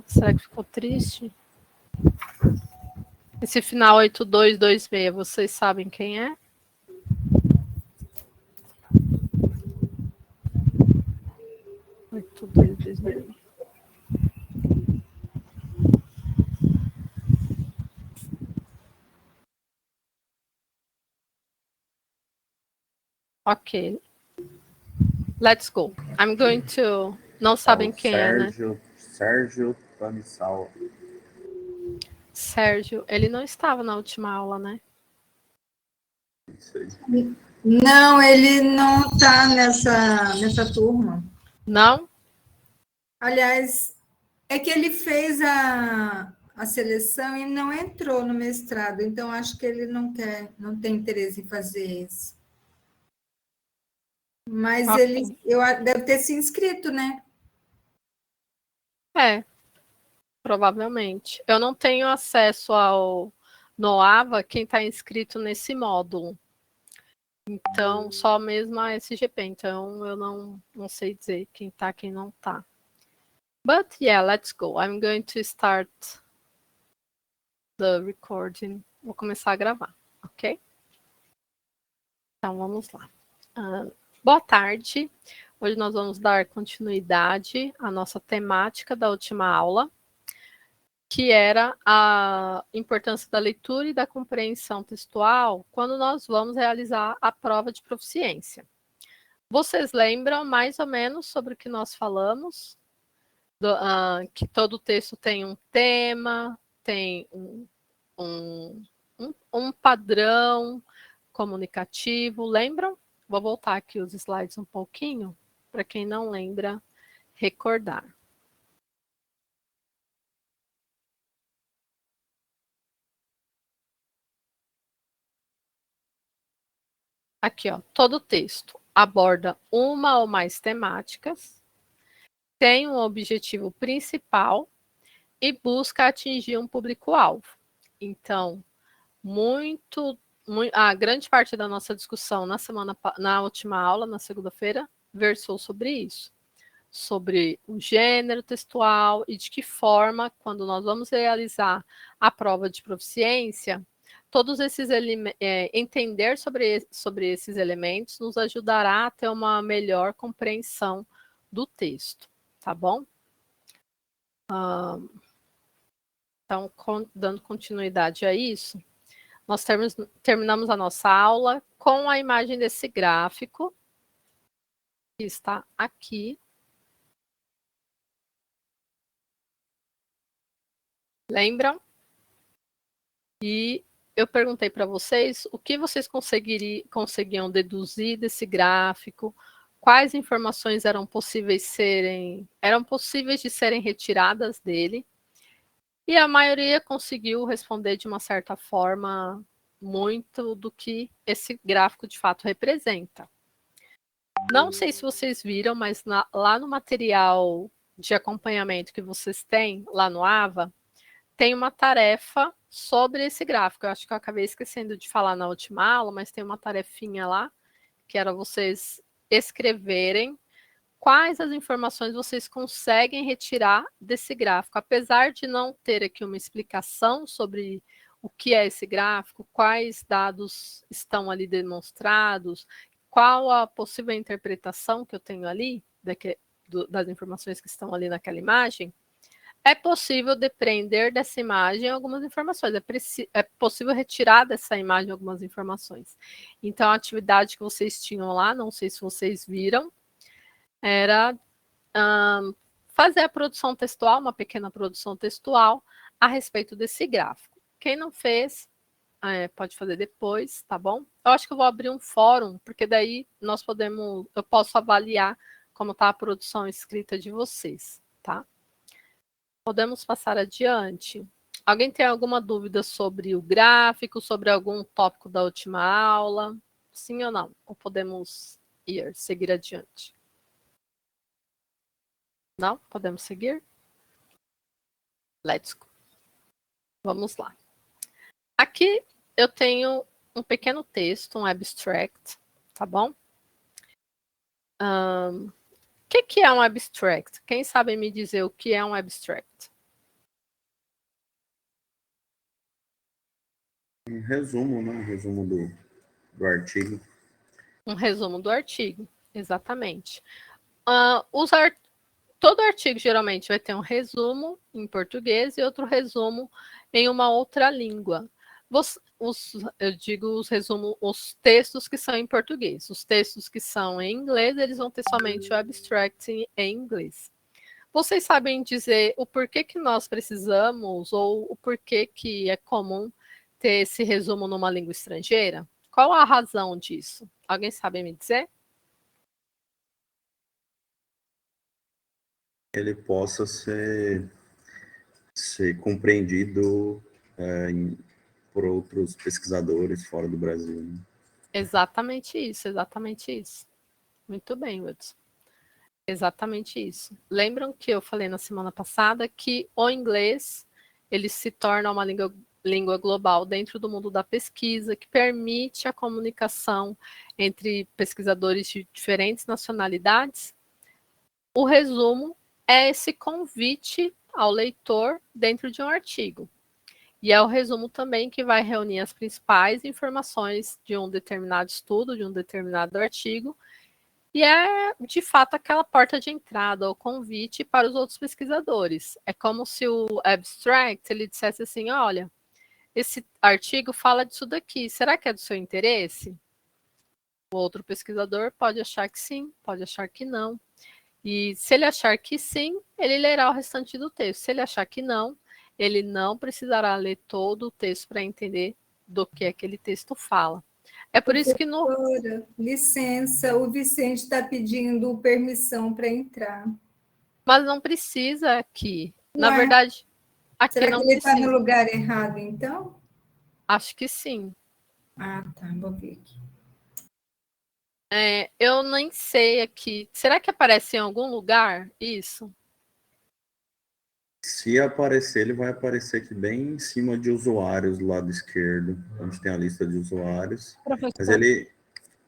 Será que ficou triste? Esse final 8226, vocês sabem quem é? Ok. Let's go. I'm going to... Não sabem quem é, né? Sérgio Panissaua. Sérgio, ele não estava na última aula, né? Isso aí. Não, ele não está nessa turma. Não? Aliás, é que ele fez a seleção e não entrou no mestrado, então acho que ele não tem interesse em fazer isso. Mas Okay. ele deve ter se inscrito, né? É, provavelmente. Eu não tenho acesso ao Noava, quem está inscrito nesse módulo. Então, só mesmo a SGP. Então, eu não sei dizer quem está, quem não está. But yeah, let's go. I'm going to start the recording. Vou começar a gravar, ok? Então, vamos lá. Boa tarde. Hoje nós vamos dar continuidade à nossa temática da última aula, que era a importância da leitura e da compreensão textual quando nós vamos realizar a prova de proficiência. Vocês lembram mais ou menos sobre o que nós falamos? Que todo texto tem um tema, tem um padrão comunicativo, lembram? Vou voltar aqui os slides um pouquinho, para quem não lembra, recordar. Aqui, ó, todo texto aborda uma ou mais temáticas, tem um objetivo principal e busca atingir um público-alvo. Então, a grande parte da nossa discussão na última aula, na segunda-feira, versou sobre isso. Sobre o gênero textual e de que forma, quando nós vamos realizar a prova de proficiência, todos esses entender sobre esses elementos nos ajudará a ter uma melhor compreensão do texto, tá bom? Então, dando continuidade a isso, nós terminamos a nossa aula com a imagem desse gráfico, que está aqui. Lembram? E eu perguntei para vocês o que vocês conseguiam deduzir desse gráfico, quais informações eram possíveis de serem retiradas dele, e a maioria conseguiu responder de uma certa forma muito do que esse gráfico de fato representa. Não sei se vocês viram, mas lá no material de acompanhamento que vocês têm, lá no AVA, tem uma tarefa sobre esse gráfico. Eu acho que eu acabei esquecendo de falar na última aula, mas tem uma tarefinha lá, que era vocês escreverem quais as informações vocês conseguem retirar desse gráfico. Apesar de não ter aqui uma explicação sobre o que é esse gráfico, quais dados estão ali demonstrados, qual a possível interpretação que eu tenho ali, das informações que estão ali naquela imagem, é possível depreender dessa imagem algumas informações, é possível retirar dessa imagem algumas informações. Então, a atividade que vocês tinham lá, não sei se vocês viram, era fazer a produção textual, uma pequena produção textual, a respeito desse gráfico. Quem não fez, pode fazer depois, tá bom? Eu acho que eu vou abrir um fórum, porque daí eu posso avaliar como está a produção escrita de vocês, tá? Podemos passar adiante. Alguém tem alguma dúvida sobre o gráfico, sobre algum tópico da última aula? Sim ou não? Ou podemos seguir adiante? Não? Podemos seguir? Let's go. Vamos lá. Aqui eu tenho um pequeno texto, um abstract, tá bom? O que é um abstract? Quem sabe me dizer o que é um abstract? Um resumo, né? Um resumo do artigo. Um resumo do artigo, exatamente. Todo artigo geralmente vai ter um resumo em português e outro resumo em uma outra língua. Eu digo os textos que são em português. Os textos que são em inglês, eles vão ter somente o abstract em inglês. Vocês sabem dizer o porquê que nós precisamos ou o porquê que é comum ter esse resumo numa língua estrangeira? Qual a razão disso? Alguém sabe me dizer? Ele possa ser compreendido por outros pesquisadores fora do Brasil. Né? Exatamente isso, exatamente isso. Muito bem, Hudson. Exatamente isso. Lembram que eu falei na semana passada que o inglês ele se torna uma língua global dentro do mundo da pesquisa, que permite a comunicação entre pesquisadores de diferentes nacionalidades. O resumo é esse convite ao leitor dentro de um artigo. E é o resumo também que vai reunir as principais informações de um determinado estudo, de um determinado artigo, e é, de fato, aquela porta de entrada, o convite para os outros pesquisadores. É como se o abstract ele dissesse assim, olha, esse artigo fala disso daqui, será que é do seu interesse? O outro pesquisador pode achar que sim, pode achar que não. E se ele achar que sim, ele lerá o restante do texto. Se ele achar que não, ele não precisará ler todo o texto para entender do que aquele texto fala. É por isso que no... Licença, o Vicente está pedindo permissão para entrar. Mas não precisa aqui. Na verdade, aqui será não que ele está precisa. no lugar errado, então? Acho que sim. Ah, tá, vou ver aqui. Eu nem sei aqui. Será que aparece em algum lugar isso? Se aparecer, ele vai aparecer aqui bem em cima de usuários, do lado esquerdo, onde tem a lista de usuários. Professor, mas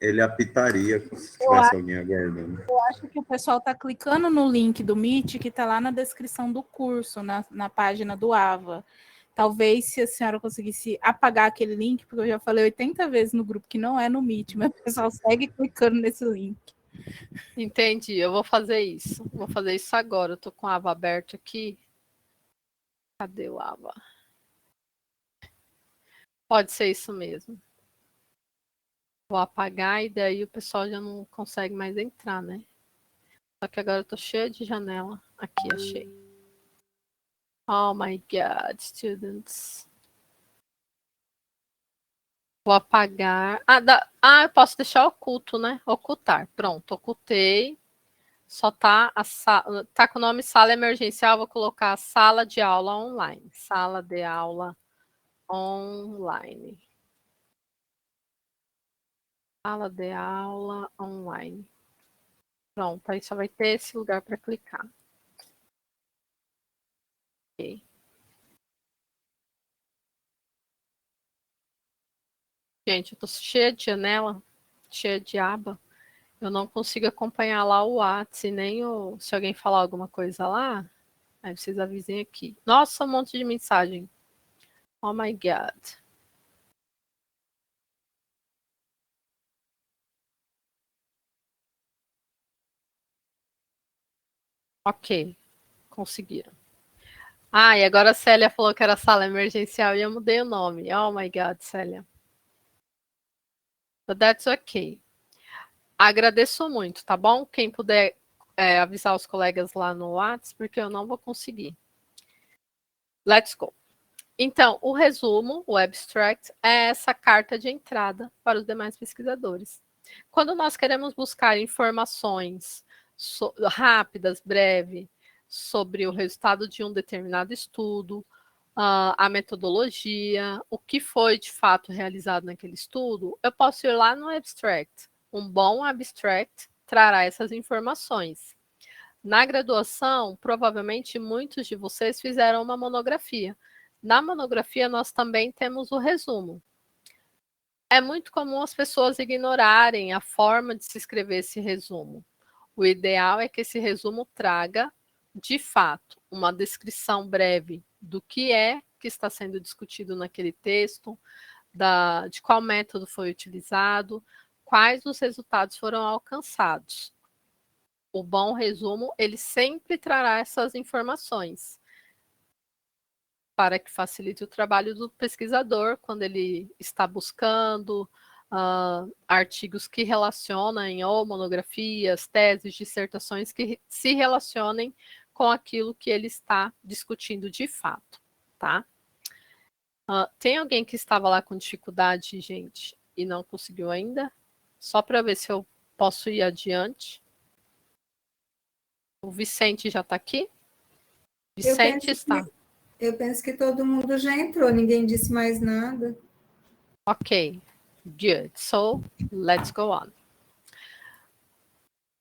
ele apitaria se tivesse alguém aguardando. Eu acho que o pessoal está clicando no link do Meet, que está lá na descrição do curso, na página do AVA. Talvez, se a senhora conseguisse apagar aquele link, porque eu já falei 80 vezes no grupo que não é no Meet, mas o pessoal segue clicando nesse link. Entendi, eu vou fazer isso. Vou fazer isso agora. Eu estou com a aba aberta aqui. Cadê o aba? Pode ser isso mesmo. Vou apagar e daí o pessoal já não consegue mais entrar, né? Só que agora eu tô cheia de janela. Aqui, achei. Oh my God, students. Vou apagar. Eu posso deixar oculto, né? Ocultar. Pronto, ocultei. Só tá tá com o nome sala emergencial, vou colocar sala de aula online. Sala de aula online. Sala de aula online. Pronto, aí só vai ter esse lugar para clicar. Ok. Gente, eu tô cheia de janela, cheia de aba. Eu não consigo acompanhar lá o WhatsApp, nem se alguém falar alguma coisa lá, aí vocês avisem aqui. Nossa, um monte de mensagem. Oh my God. Ok, conseguiram. E agora a Célia falou que era sala emergencial e eu mudei o nome. Oh my God, Célia. But that's okay. Agradeço muito, tá bom? Quem puder avisar os colegas lá no WhatsApp, porque eu não vou conseguir. Let's go. Então, o resumo, o abstract, é essa carta de entrada para os demais pesquisadores. Quando nós queremos buscar informações rápidas, breves, sobre o resultado de um determinado estudo, a metodologia, o que foi de fato realizado naquele estudo, eu posso ir lá no abstract. Um bom abstract trará essas informações. Na graduação, provavelmente muitos de vocês fizeram uma monografia. Na monografia, nós também temos o resumo. É muito comum as pessoas ignorarem a forma de se escrever esse resumo. O ideal é que esse resumo traga, de fato, uma descrição breve do que é que está sendo discutido naquele texto, de qual método foi utilizado, quais os resultados foram alcançados. O bom resumo, ele sempre trará essas informações para que facilite o trabalho do pesquisador quando ele está buscando artigos que relacionem ou monografias, teses, dissertações que se relacionem com aquilo que ele está discutindo de fato, tá? Tem alguém que estava lá com dificuldade, gente, e não conseguiu ainda? Só para ver se eu posso ir adiante. O Vicente já está aqui? Vicente está. Eu penso que todo mundo já entrou, ninguém disse mais nada. Ok, good. So, let's go on.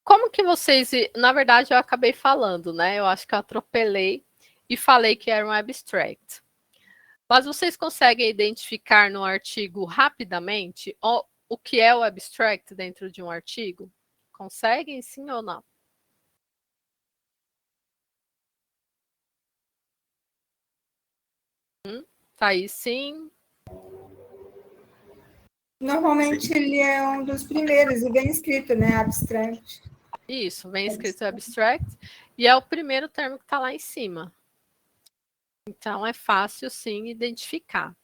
Como que vocês... Na verdade, eu acabei falando, né? Eu acho que eu atropelei e falei que era um abstract. Mas vocês conseguem identificar no artigo rapidamente o que é o abstract dentro de um artigo? Conseguem, sim ou não? Tá aí, sim. Normalmente ele é um dos primeiros e bem escrito, né? Abstract. Isso, vem escrito abstract e é o primeiro termo que está lá em cima. Então, é fácil, sim, identificar.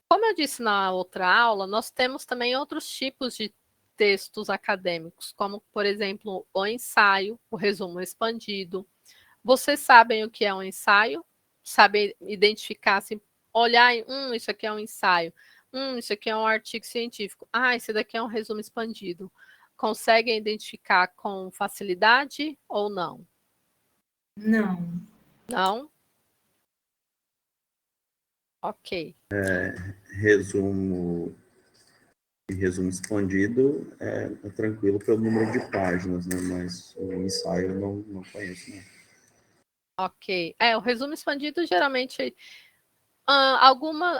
Como eu disse na outra aula, nós temos também outros tipos de textos acadêmicos, como, por exemplo, o ensaio, o resumo expandido. Vocês sabem o que é um ensaio? Sabem identificar, assim, olhar e, isso aqui é um ensaio. Isso aqui é um artigo científico. Esse daqui é um resumo expandido. Conseguem identificar com facilidade ou não? Não. Não? Ok. Resumo expandido é tranquilo pelo número de páginas, né? Mas o ensaio eu não conheço, né? Ok. O resumo expandido geralmente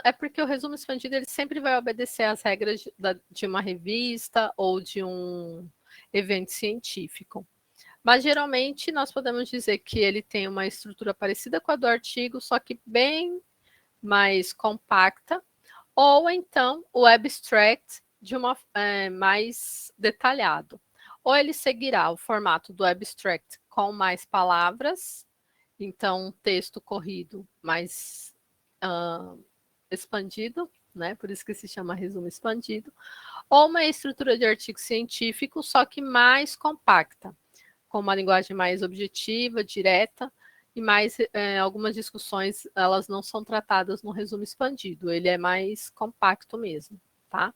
é porque o resumo expandido ele sempre vai obedecer às regras de uma revista ou de um evento científico. Mas geralmente nós podemos dizer que ele tem uma estrutura parecida com a do artigo, só que bem mais compacta, ou então o abstract de mais detalhado. Ou ele seguirá o formato do abstract com mais palavras, então um texto corrido mais expandido, né? Por isso que se chama resumo expandido, ou uma estrutura de artigo científico, só que mais compacta, com uma linguagem mais objetiva, direta, e mais algumas discussões, elas não são tratadas no resumo expandido, ele é mais compacto mesmo, tá?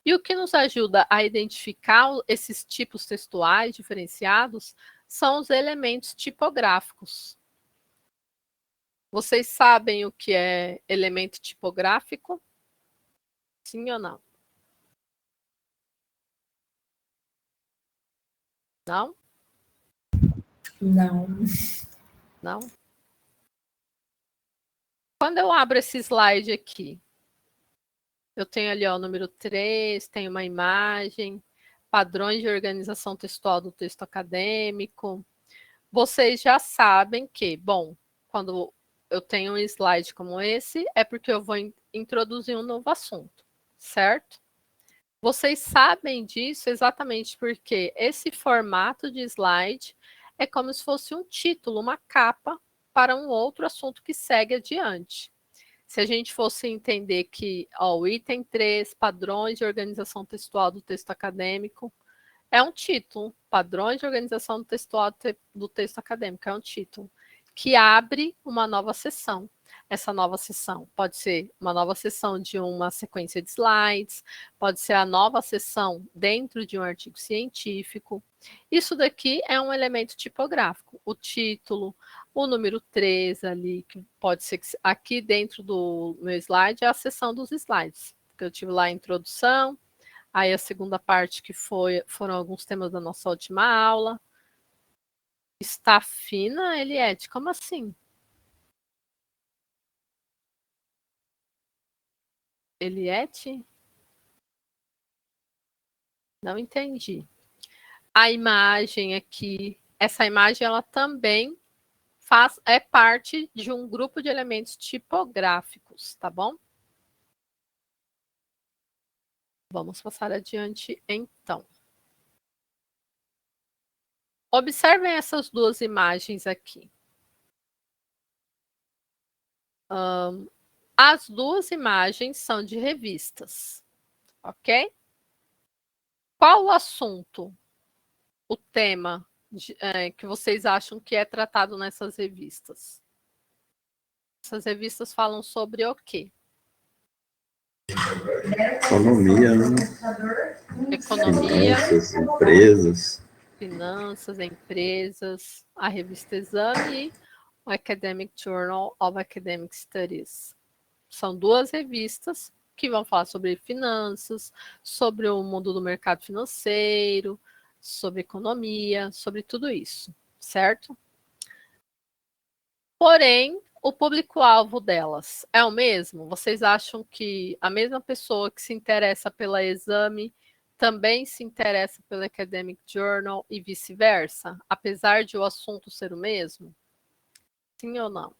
E o que nos ajuda a identificar esses tipos textuais diferenciados são os elementos tipográficos. Vocês sabem o que é elemento tipográfico? Sim ou não? Não? Não. Não? Quando eu abro esse slide aqui, eu tenho ali o número 3, tem uma imagem, padrões de organização textual do texto acadêmico. Vocês já sabem que, bom, quando eu tenho um slide como esse, é porque eu vou introduzir um novo assunto, certo? Vocês sabem disso exatamente porque esse formato de slide é como se fosse um título, uma capa para um outro assunto que segue adiante. Se a gente fosse entender que o item 3, padrões de organização textual do texto acadêmico, é um título, padrões de organização textual do texto acadêmico, é um título, que abre uma nova seção. Essa nova seção pode ser uma nova seção de uma sequência de slides, pode ser a nova seção dentro de um artigo científico. Isso daqui é um elemento tipográfico, o título, o número 3 ali, que pode ser que aqui dentro do meu slide é a seção dos slides, porque eu tive lá a introdução, aí a segunda parte que foram alguns temas da nossa última aula. Está fina, Eliette? Como assim? Eliette? Não entendi. A imagem aqui, essa imagem ela também é parte de um grupo de elementos tipográficos, tá bom? Vamos passar adiante, então. Observem essas duas imagens aqui. As duas imagens são de revistas, ok? Qual o assunto, o tema que vocês acham que é tratado nessas revistas? Essas revistas falam sobre o quê? Economia, né? Economia. Finanças, empresas. Finanças, empresas, a revista Exame e o Academic Journal of Academic Studies. São duas revistas que vão falar sobre finanças, sobre o mundo do mercado financeiro, sobre economia, sobre tudo isso, certo? Porém, o público-alvo delas é o mesmo? Vocês acham que a mesma pessoa que se interessa pela Exame também se interessa pela Academic Journal e vice-versa, apesar de o assunto ser o mesmo? Sim ou não?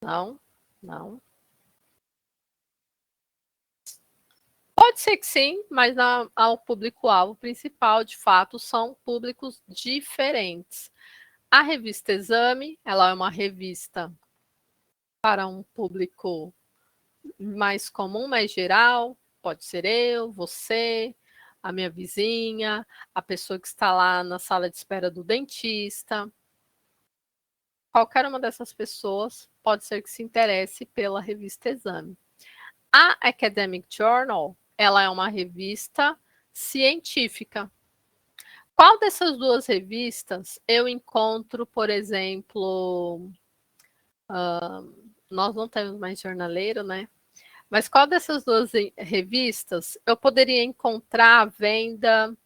Não, não. Pode ser que sim, mas ao público-alvo principal, de fato, são públicos diferentes. A revista Exame, ela é uma revista para um público mais comum, mais geral, pode ser eu, você, a minha vizinha, a pessoa que está lá na sala de espera do dentista. Qualquer uma dessas pessoas pode ser que se interesse pela revista Exame. A Academic Journal, ela é uma revista científica. Qual dessas duas revistas eu encontro, por exemplo, nós não temos mais jornaleiro, né? Mas qual dessas duas revistas eu poderia encontrar à venda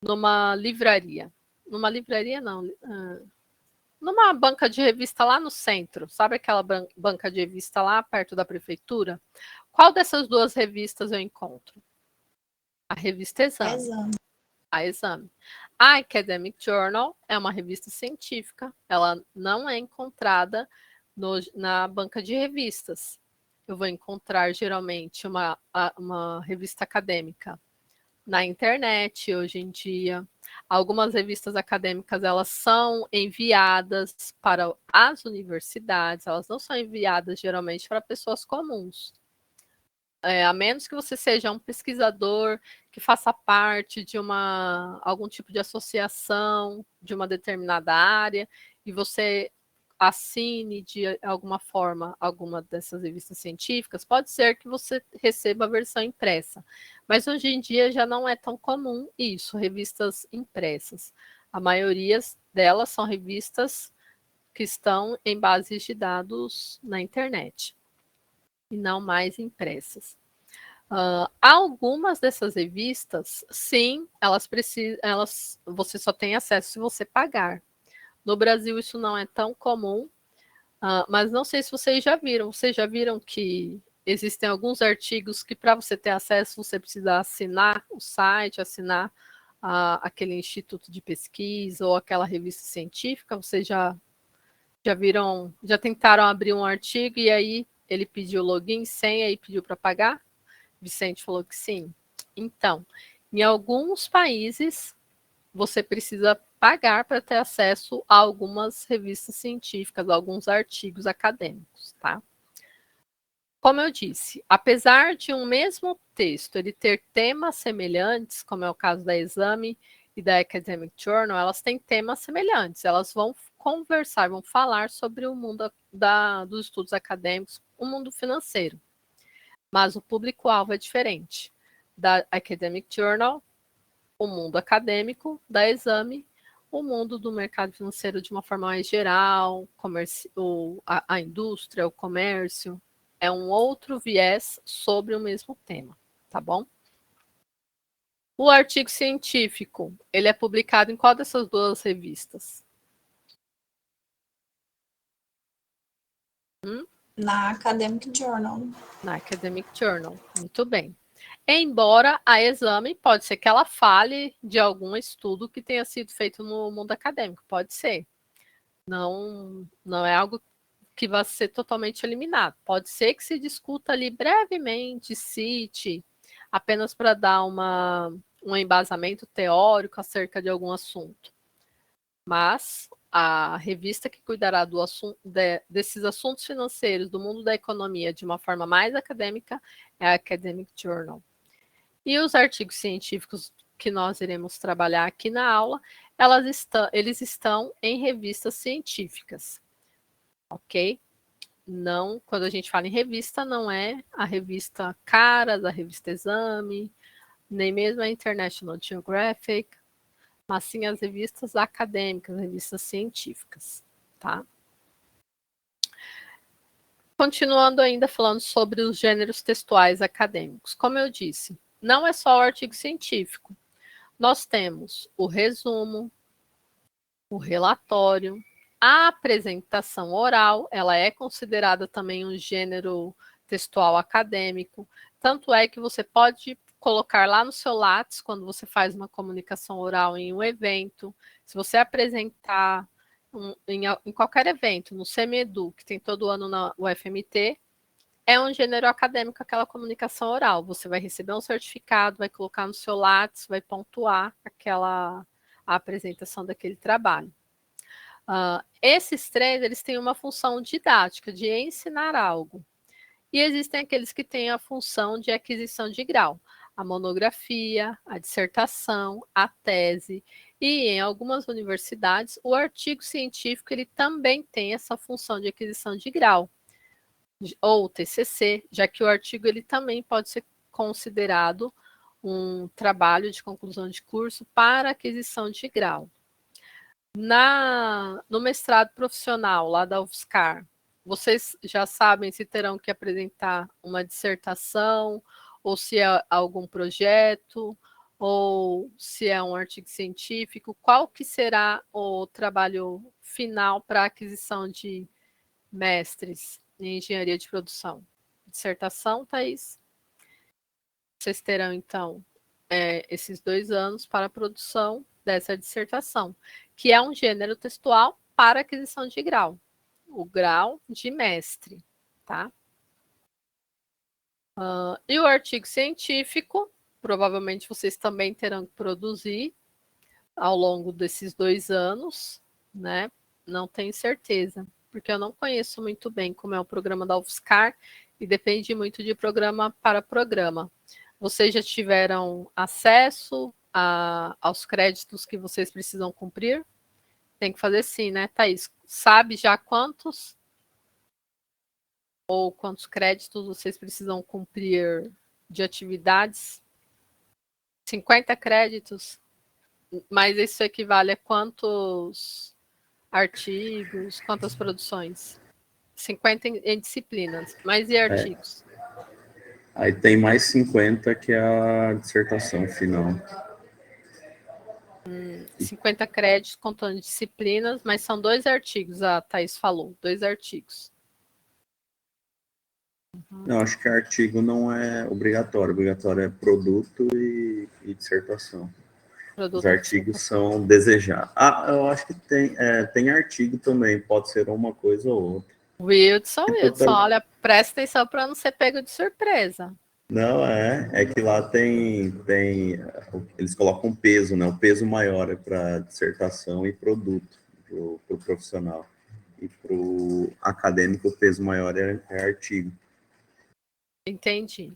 numa livraria? Numa livraria, não. Numa banca de revista lá no centro. Sabe aquela banca de revista lá perto da prefeitura? Qual dessas duas revistas eu encontro? A revista Exame. A Exame. A Academic Journal é uma revista científica. Ela não é encontrada na banca de revistas. Eu vou encontrar geralmente uma revista acadêmica na internet hoje em dia. Algumas revistas acadêmicas elas são enviadas para as universidades, elas não são enviadas geralmente para pessoas comuns. A menos que você seja um pesquisador que faça parte de algum tipo de associação de uma determinada área e você assine de alguma forma alguma dessas revistas científicas, pode ser que você receba a versão impressa. Mas hoje em dia já não é tão comum isso, revistas impressas. A maioria delas são revistas que estão em bases de dados na internet e não mais impressas. Algumas dessas revistas, sim, você só tem acesso se você pagar. No Brasil isso não é tão comum, mas não sei se vocês já viram. Vocês já viram que existem alguns artigos que para você ter acesso você precisa assinar o site, assinar aquele instituto de pesquisa ou aquela revista científica? Vocês já viram, já tentaram abrir um artigo e aí ele pediu login, senha e pediu para pagar? Vicente falou que sim. Então, em alguns países você precisa pagar para ter acesso a algumas revistas científicas, a alguns artigos acadêmicos, tá? Como eu disse, apesar de um mesmo texto ele ter temas semelhantes, como é o caso da Exame e da Academic Journal, elas têm temas semelhantes, elas vão conversar, vão falar sobre o mundo dos estudos acadêmicos, o mundo financeiro. Mas o público-alvo é diferente. Da Academic Journal, o mundo acadêmico, da Exame, o mundo do mercado financeiro de uma forma mais geral, a indústria, o comércio, é um outro viés sobre o mesmo tema, tá bom? O artigo científico, ele é publicado em qual dessas duas revistas? Na Academic Journal. Na Academic Journal, muito bem. Embora a Exame, pode ser que ela fale de algum estudo que tenha sido feito no mundo acadêmico, pode ser. Não é algo que vai ser totalmente eliminado. Pode ser que se discuta ali brevemente, cite, apenas para dar um embasamento teórico acerca de algum assunto. Mas a revista que cuidará desses assuntos financeiros do mundo da economia de uma forma mais acadêmica é a Academic Journal. E os artigos científicos que nós iremos trabalhar aqui na aula, eles estão em revistas científicas, ok? Não, quando a gente fala em revista, não é a revista Caras, a revista Exame, nem mesmo a International Geographic, mas sim as revistas acadêmicas, revistas científicas, tá? Continuando ainda falando sobre os gêneros textuais acadêmicos. Como eu disse, não é só o artigo científico. Nós temos o resumo, o relatório, a apresentação oral, ela é considerada também um gênero textual acadêmico, tanto é que você pode colocar lá no seu Lattes, quando você faz uma comunicação oral em um evento, se você apresentar em qualquer evento, no CEMEDU, que tem todo ano na UFMT, é um gênero acadêmico aquela comunicação oral. Você vai receber um certificado, vai colocar no seu Lattes, vai pontuar a apresentação daquele trabalho. Esses três, eles têm uma função didática, de ensinar algo. E existem aqueles que têm a função de aquisição de grau. A monografia, a dissertação, a tese. E em algumas universidades, o artigo científico ele também tem essa função de aquisição de grau. Ou TCC, já que o artigo ele também pode ser considerado um trabalho de conclusão de curso para aquisição de grau. No mestrado profissional lá da UFSCar, vocês já sabem se terão que apresentar uma dissertação, ou se é algum projeto, ou se é um artigo científico, qual que será o trabalho final para a aquisição de mestres em engenharia de produção? Dissertação, Thaís? Vocês terão, então, esses 2 anos para a produção dessa dissertação, que é um gênero textual para aquisição de grau, o grau de mestre, tá? E o artigo científico, provavelmente vocês também terão que produzir ao longo desses 2 anos, né? Não tenho certeza, porque eu não conheço muito bem como é o programa da UFSCar e depende muito de programa para programa. Vocês já tiveram acesso aos créditos que vocês precisam cumprir? Tem que fazer sim, né, Thaís? Sabe já quantos ou quantos créditos vocês precisam cumprir de atividades? 50 créditos? Mas isso equivale a quantos artigos, quantas produções? 50 em disciplinas, mas e artigos? Aí tem mais 50 que é a dissertação final. 50 créditos contando disciplinas, mas são 2 artigos, a Thaís falou, 2 artigos. Não, acho que artigo não é obrigatório. Obrigatório é produto e dissertação. Os artigos são desejados. Eu acho que tem artigo também, pode ser uma coisa ou outra. Wilson, olha, presta atenção para não ser pego de surpresa. Não, é que lá eles colocam peso, né? O peso maior é para dissertação e produto, para o profissional. E para o acadêmico, o peso maior é artigo. Entendi.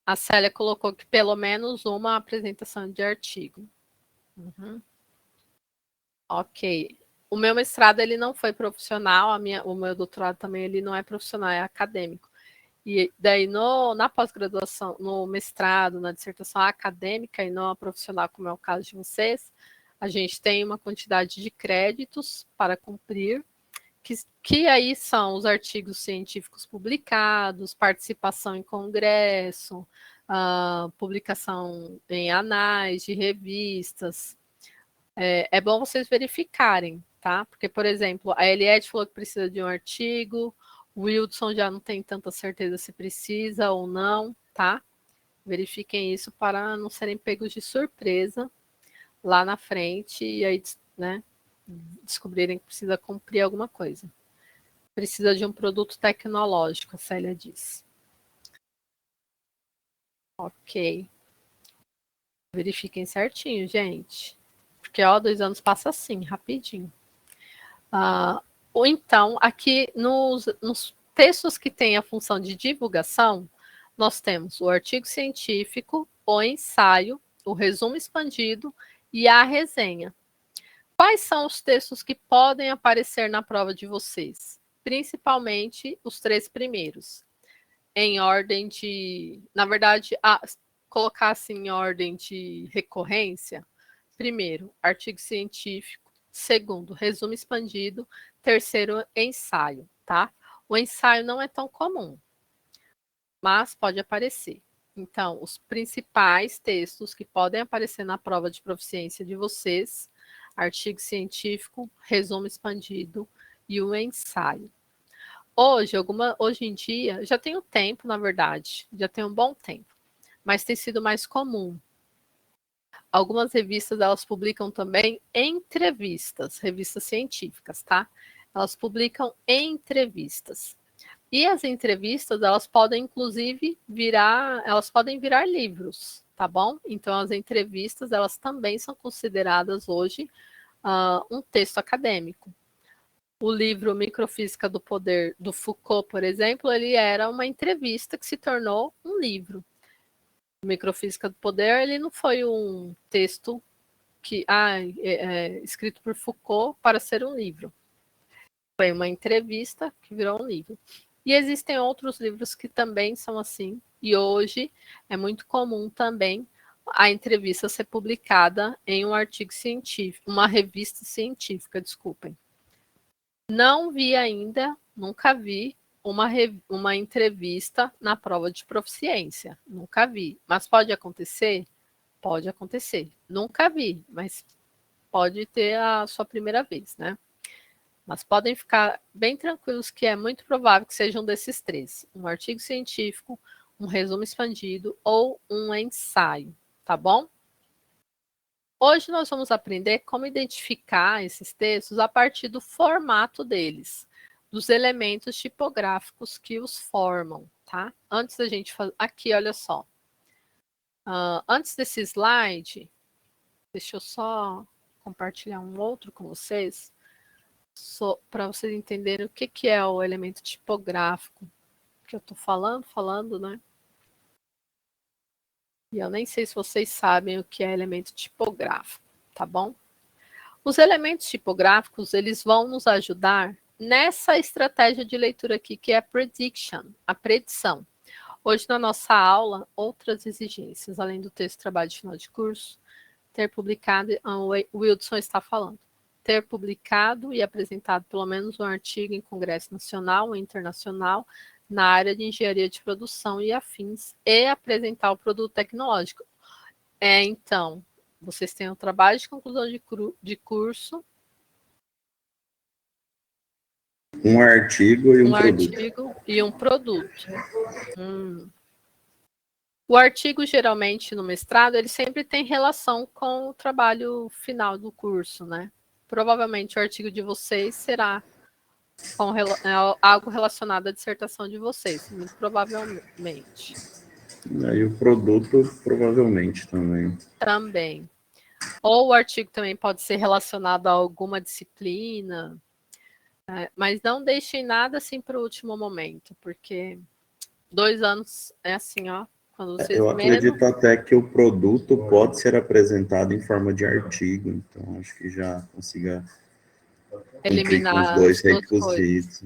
A Célia colocou que pelo menos uma apresentação de artigo. Ok. O meu mestrado ele não foi profissional, o meu doutorado também ele não é profissional, é acadêmico. E daí na pós-graduação, no mestrado, na dissertação acadêmica e não a profissional, como é o caso de vocês, a gente tem uma quantidade de créditos para cumprir, que aí são os artigos científicos publicados, participação em congresso, publicação em anais de revistas. É bom vocês verificarem, tá? Porque, por exemplo, a Eliette falou que precisa de um artigo, o Wilson já não tem tanta certeza se precisa ou não, tá? Verifiquem isso para não serem pegos de surpresa lá na frente e aí, né, descobrirem que precisa cumprir alguma coisa. Precisa de um produto tecnológico, a Célia diz. Ok. Verifiquem certinho, gente. Porque, ó, 2 anos passa assim, rapidinho. Ou então, aqui nos textos que têm a função de divulgação, nós temos o artigo científico, o ensaio, o resumo expandido e a resenha. Quais são os textos que podem aparecer na prova de vocês? Principalmente os 3 primeiros. Em ordem de... Na verdade, colocar assim em ordem de recorrência. Primeiro, artigo científico. Segundo, resumo expandido. Terceiro, ensaio, tá? O ensaio não é tão comum, mas pode aparecer. Então, os principais textos que podem aparecer na prova de proficiência de vocês: artigo científico, resumo expandido e o ensaio. Hoje em dia, já tem um tempo, na verdade, já tem um bom tempo, mas tem sido mais comum. Algumas revistas, elas publicam também entrevistas, revistas científicas, tá? Elas publicam entrevistas. E as entrevistas, elas podem, inclusive, virar livros, tá bom? Então, as entrevistas, elas também são consideradas hoje um texto acadêmico. O livro Microfísica do Poder, do Foucault, por exemplo, ele era uma entrevista que se tornou um livro. Microfísica do Poder, ele não foi um texto que escrito por Foucault para ser um livro. Foi uma entrevista que virou um livro. E existem outros livros que também são assim. E hoje é muito comum também a entrevista ser publicada em um artigo científico, uma revista científica, desculpem. Não vi ainda, nunca vi uma entrevista na prova de proficiência. Nunca vi. Mas pode acontecer? Pode acontecer. Nunca vi, mas pode ter a sua primeira vez, né? Mas podem ficar bem tranquilos que é muito provável que sejam desses 3. Um artigo científico, um resumo expandido ou um ensaio, tá bom? Hoje nós vamos aprender como identificar esses textos a partir do formato deles, dos elementos tipográficos que os formam, tá? Antes da gente fazer... Aqui, olha só. Antes desse slide, deixa eu só compartilhar um outro com vocês, para vocês entenderem o que é o elemento tipográfico que eu estou falando, né? E eu nem sei se vocês sabem o que é elemento tipográfico, tá bom? Os elementos tipográficos, eles vão nos ajudar nessa estratégia de leitura aqui, que é a prediction, a predição. Hoje, na nossa aula, outras exigências, além do texto de trabalho de final de curso, ter publicado, o Wilson está falando, ter publicado e apresentado pelo menos um artigo em congresso nacional ou internacional na área de engenharia de produção e afins, e apresentar o produto tecnológico. Então, vocês têm um trabalho de conclusão de curso. Um artigo e um produto. Artigo e um produto. O artigo, geralmente, no mestrado, ele sempre tem relação com o trabalho final do curso, né? Provavelmente o artigo de vocês será com algo relacionado à dissertação de vocês, muito provavelmente. E o produto, provavelmente, também. Também. Ou o artigo também pode ser relacionado a alguma disciplina, mas não deixem nada assim para o último momento, porque 2 anos é assim, ó. Quando vocês Eu acredito até que o produto pode ser apresentado em forma de artigo, então acho que já consiga eliminar os 2 requisitos.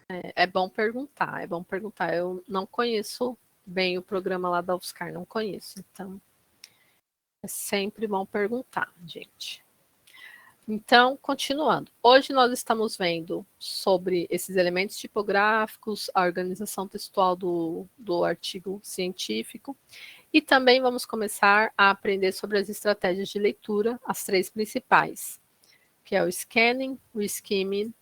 É bom perguntar, é bom perguntar. Eu não conheço bem o programa lá da UFSCar, não conheço, então é sempre bom perguntar, gente. Então, continuando. Hoje nós estamos vendo sobre esses elementos tipográficos, a organização textual do artigo científico, e também vamos começar a aprender sobre as estratégias de leitura, as 3 principais, que é o scanning, o skimming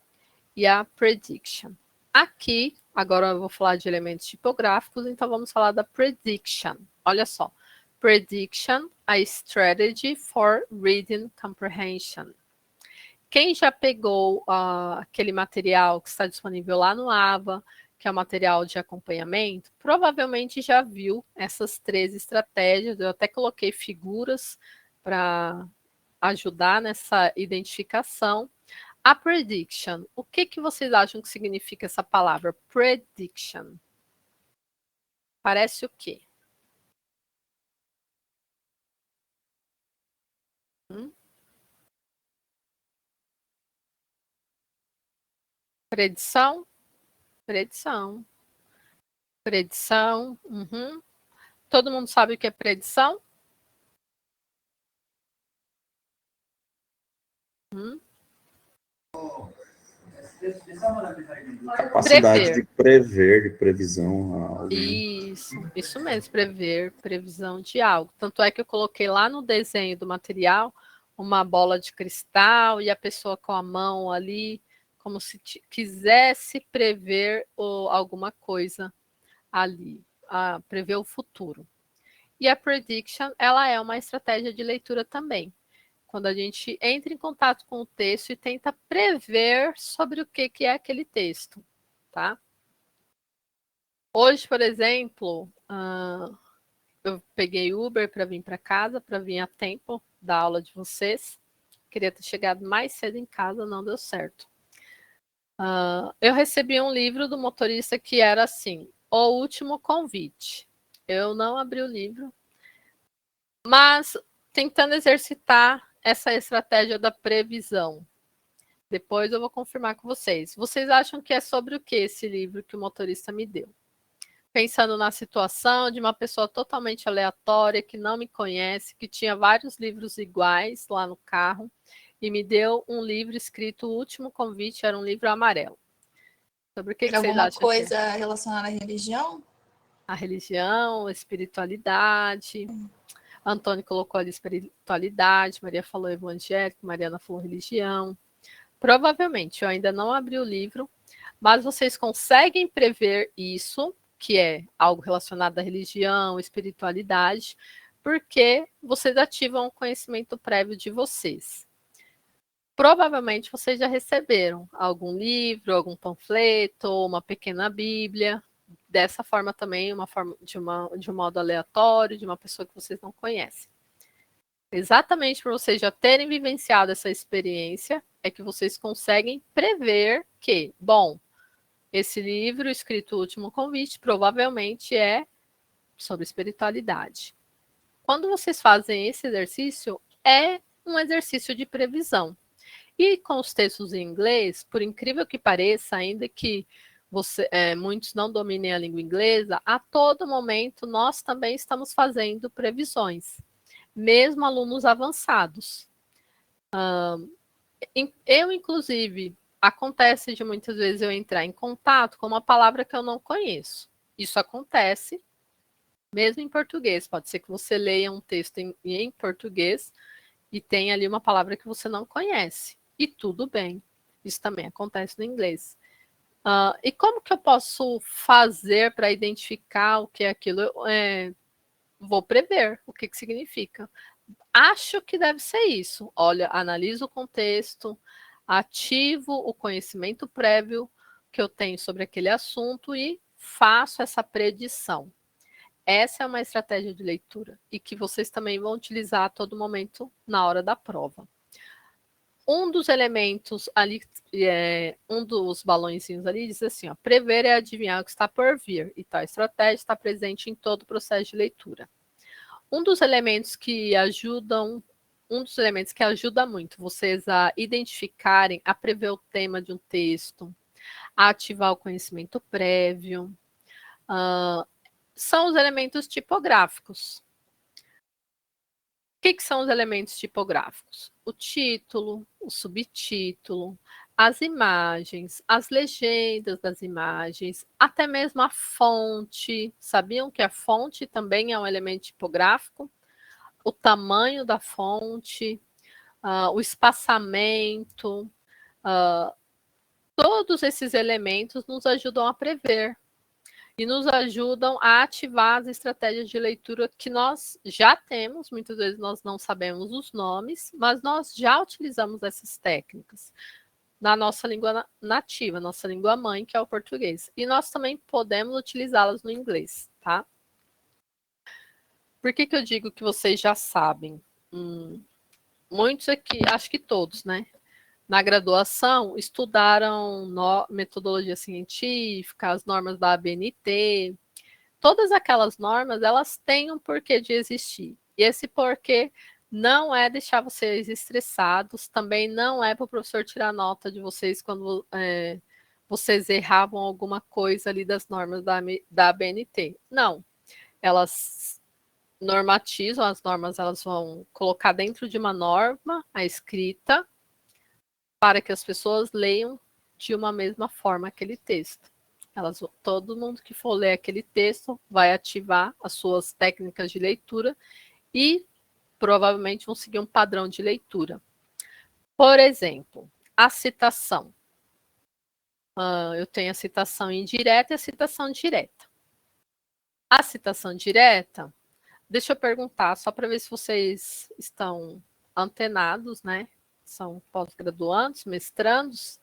e a prediction. Aqui, agora eu vou falar de elementos tipográficos, então vamos falar da prediction. Olha só. Prediction, a strategy for reading comprehension. Quem já pegou aquele material que está disponível lá no AVA, que é o material de acompanhamento, provavelmente já viu essas 3 estratégias. Eu até coloquei figuras para ajudar nessa identificação. A prediction. O que vocês acham que significa essa palavra? Prediction. Parece o quê? Predição? Predição. Predição. Uhum. Todo mundo sabe o que é predição? Capacidade de prever, de previsão. Algo. Isso mesmo, prever, previsão de algo. Tanto é que eu coloquei lá no desenho do material uma bola de cristal e a pessoa com a mão ali, como se quisesse prever alguma coisa ali, prever o futuro. E a prediction, ela é uma estratégia de leitura também. Quando a gente entra em contato com o texto e tenta prever sobre o que é aquele texto, tá? Hoje, por exemplo, eu peguei Uber para vir para casa, para vir a tempo da aula de vocês. Queria ter chegado mais cedo em casa, não deu certo. Eu recebi um livro do motorista que era assim, O Último Convite. Eu não abri o livro, mas tentando exercitar essa estratégia da previsão. Depois eu vou confirmar com vocês. Vocês acham que é sobre o que esse livro que o motorista me deu? Pensando na situação de uma pessoa totalmente aleatória, que não me conhece, que tinha vários livros iguais lá no carro, e me deu um livro escrito O Último Convite, era um livro amarelo. Sobre o que vocês acham? Alguma coisa relacionada à religião? A religião, a espiritualidade. Antônio colocou ali espiritualidade, Maria falou evangélico, Mariana falou religião. Provavelmente, eu ainda não abri o livro, mas vocês conseguem prever isso, que é algo relacionado à religião, espiritualidade, porque vocês ativam o conhecimento prévio de vocês. Provavelmente vocês já receberam algum livro, algum panfleto, uma pequena bíblia, dessa forma também, de um modo aleatório, de uma pessoa que vocês não conhecem. Exatamente por vocês já terem vivenciado essa experiência, é que vocês conseguem prever que, bom, esse livro escrito O Último Convite provavelmente é sobre espiritualidade. Quando vocês fazem esse exercício, é um exercício de previsão. E com os textos em inglês, por incrível que pareça, ainda que muitos não dominem a língua inglesa, a todo momento nós também estamos fazendo previsões, mesmo alunos avançados. Eu, inclusive, acontece de muitas vezes eu entrar em contato com uma palavra que eu não conheço. Isso acontece mesmo em português. Pode ser que você leia um texto em português e tenha ali uma palavra que você não conhece. E tudo bem. Isso também acontece no inglês. E como que eu posso fazer para identificar o que é aquilo? Vou prever o que significa. Acho que deve ser isso. Olha, analiso o contexto, ativo o conhecimento prévio que eu tenho sobre aquele assunto e faço essa predição. Essa é uma estratégia de leitura e que vocês também vão utilizar a todo momento na hora da prova. Um dos elementos ali, um dos balõezinhos ali diz assim, ó, prever é adivinhar o que está por vir, e tal estratégia está presente em todo o processo de leitura. Um dos elementos que ajuda muito vocês a identificarem, a prever o tema de um texto, a ativar o conhecimento prévio, são os elementos tipográficos. O que são os elementos tipográficos? O título, o subtítulo, as imagens, as legendas das imagens, até mesmo a fonte. Sabiam que a fonte também é um elemento tipográfico? O tamanho da fonte, o espaçamento, todos esses elementos nos ajudam a prever. e nos ajudam a ativar as estratégias de leitura que nós já temos. Muitas vezes nós não sabemos os nomes, mas nós já utilizamos essas técnicas na nossa língua nativa, nossa língua mãe, que é o português. E nós também podemos utilizá-las no inglês, tá? Por que eu digo que vocês já sabem? Muitos aqui, acho que todos, né? Na graduação, estudaram metodologia científica, as normas da ABNT. Todas aquelas normas, elas têm um porquê de existir. E esse porquê não é deixar vocês estressados, também não é para o professor tirar nota de vocês quando vocês erravam alguma coisa ali das normas da ABNT. Não. Elas normatizam, as normas elas vão colocar dentro de uma norma a escrita para que as pessoas leiam de uma mesma forma aquele texto. Todo mundo que for ler aquele texto vai ativar as suas técnicas de leitura e provavelmente vão seguir um padrão de leitura. Por exemplo, a citação. Eu tenho a citação indireta e a citação direta. A citação direta, deixa eu perguntar, só para ver se vocês estão antenados, né? São pós-graduandos, mestrandos.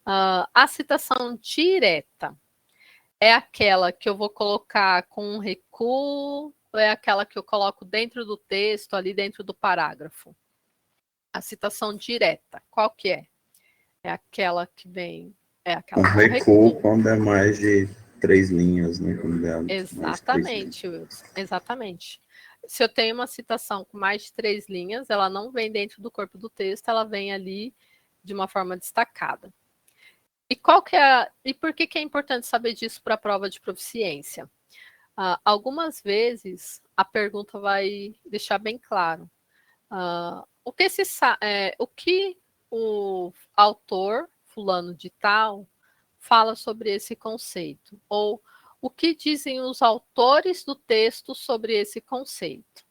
A citação direta é aquela que eu vou colocar com um recuo, ou é aquela que eu coloco dentro do texto, ali dentro do parágrafo? A citação direta, qual que é? É aquela que vem... É aquela com recuo quando é mais de 3 linhas, né? Exatamente, Wilson, exatamente. Se eu tenho uma citação com mais de 3 linhas, ela não vem dentro do corpo do texto, ela vem ali de uma forma destacada. E e por que é importante saber disso para a prova de proficiência? Algumas vezes a pergunta vai deixar bem claro o que o autor fulano de tal fala sobre esse conceito, ou o que dizem os autores do texto sobre esse conceito.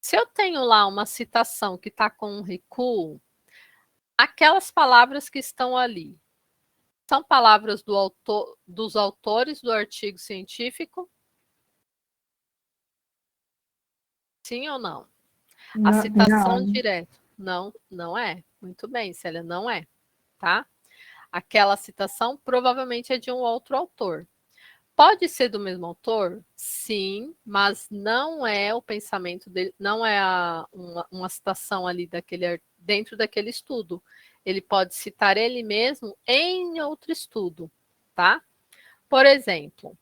Se eu tenho lá uma citação que está com um recuo, aquelas palavras que estão ali são palavras dos autores do artigo científico? Sim ou não? A citação direta. Não, não é. Muito bem, Célia, não é. Tá? Aquela citação provavelmente é de um outro autor. Pode ser do mesmo autor? Sim, mas não é o pensamento dele, não é uma citação ali dentro daquele estudo. Ele pode citar ele mesmo em outro estudo, tá? Por exemplo,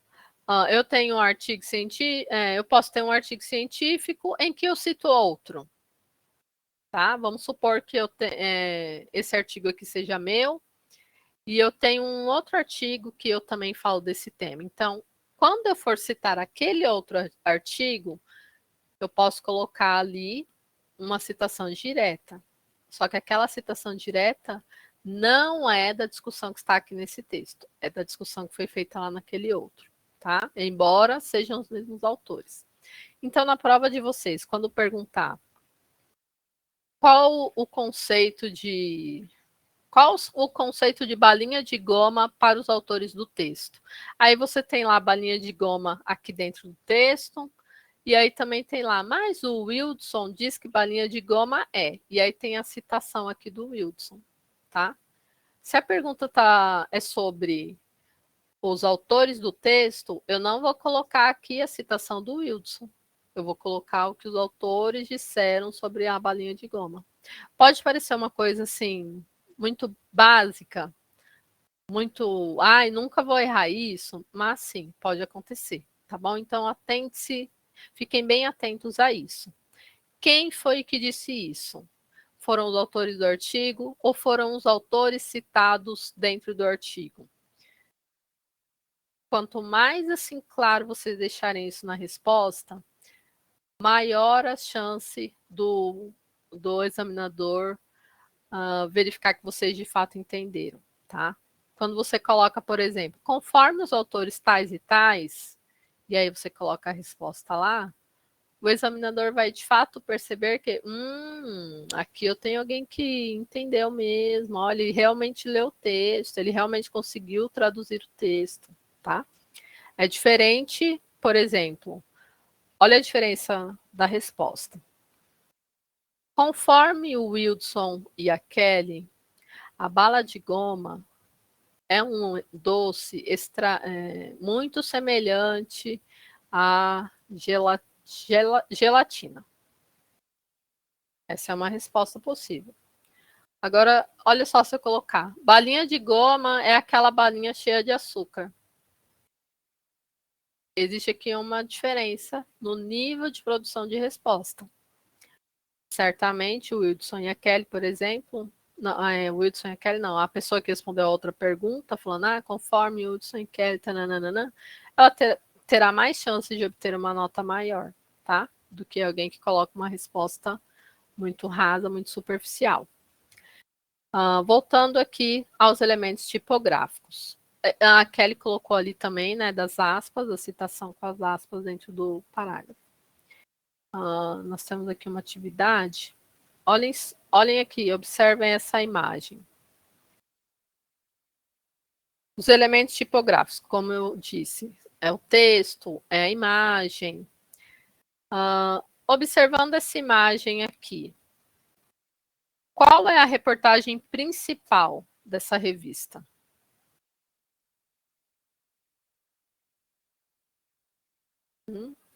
eu tenho um artigo científico, eu posso ter um artigo científico em que eu cito outro, tá? Vamos supor que esse artigo aqui seja meu, e eu tenho um outro artigo que eu também falo desse tema. Então, quando eu for citar aquele outro artigo, eu posso colocar ali uma citação direta. Só que aquela citação direta não é da discussão que está aqui nesse texto. É da discussão que foi feita lá naquele outro, tá? Embora sejam os mesmos autores. Então, na prova de vocês, quando perguntar qual o conceito de balinha de goma para os autores do texto? Aí você tem lá a balinha de goma aqui dentro do texto, e aí também tem lá, mas o Wildson diz que balinha de goma é. E aí tem a citação aqui do Wildson, tá? Se a pergunta é sobre os autores do texto, eu não vou colocar aqui a citação do Wildson. Eu vou colocar o que os autores disseram sobre a balinha de goma. Pode parecer uma coisa assim muito básica, muito, nunca vou errar isso, mas sim, pode acontecer, tá bom? Então, atente-se, fiquem bem atentos a isso. Quem foi que disse isso? Foram os autores do artigo ou foram os autores citados dentro do artigo? Quanto mais assim claro vocês deixarem isso na resposta, maior a chance do examinador verificar que vocês de fato entenderam, tá? Quando você coloca, por exemplo, conforme os autores tais e tais, e aí você coloca a resposta lá, o examinador vai de fato perceber que, aqui eu tenho alguém que entendeu mesmo, olha, ele realmente leu o texto, ele realmente conseguiu traduzir o texto, tá? É diferente, por exemplo, olha a diferença da resposta. Conforme o Wilson e a Kelly, a bala de goma é um doce muito semelhante à gelatina. Essa é uma resposta possível. Agora, olha só se eu colocar. Balinha de goma é aquela balinha cheia de açúcar. Existe aqui uma diferença no nível de produção de resposta. Certamente o Wilson e a Kelly, por exemplo, não, o Wilson e a Kelly não, a pessoa que respondeu a outra pergunta, falando, conforme o Wilson e Kelly, tananana, ela terá mais chance de obter uma nota maior, tá? Do que alguém que coloca uma resposta muito rasa, muito superficial. Voltando aqui aos elementos tipográficos. A Kelly colocou ali também, né, das aspas, a citação com as aspas dentro do parágrafo. Nós temos aqui uma atividade. Olhem aqui, observem essa imagem. Os elementos tipográficos, como eu disse, é o texto, é a imagem. Observando essa imagem aqui, qual é a reportagem principal dessa revista?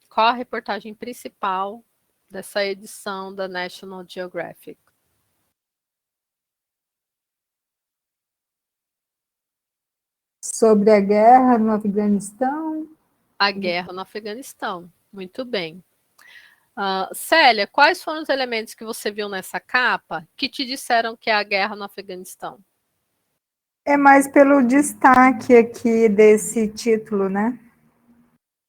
Qual a reportagem principal dessa edição da National Geographic? Sobre a guerra no Afeganistão. A guerra no Afeganistão. Muito bem. Célia, quais foram os elementos que você viu nessa capa que te disseram que é a guerra no Afeganistão? É mais pelo destaque aqui desse título, né?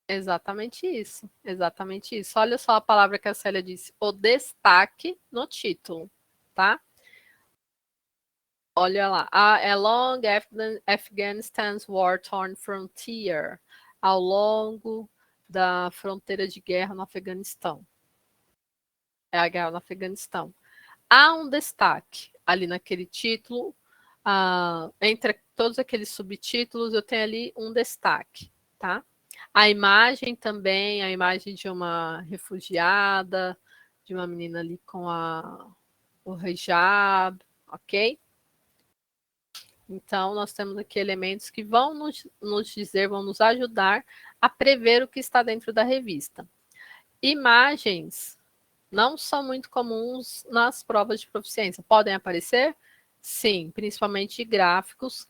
Exatamente isso, exatamente isso. Olha só a palavra que a Célia disse, o destaque no título, tá? Olha lá, along Afghanistan's war-torn frontier, ao longo da fronteira de guerra no Afeganistão. É a guerra no Afeganistão. Há um destaque ali naquele título, entre todos aqueles subtítulos, eu tenho ali um destaque, tá? A imagem também, a imagem de uma refugiada, de uma menina ali com o hijab, ok? Então, nós temos aqui elementos que vão nos dizer, vão nos ajudar a prever o que está dentro da revista. Imagens não são muito comuns nas provas de proficiência. Podem aparecer? Sim, principalmente gráficos.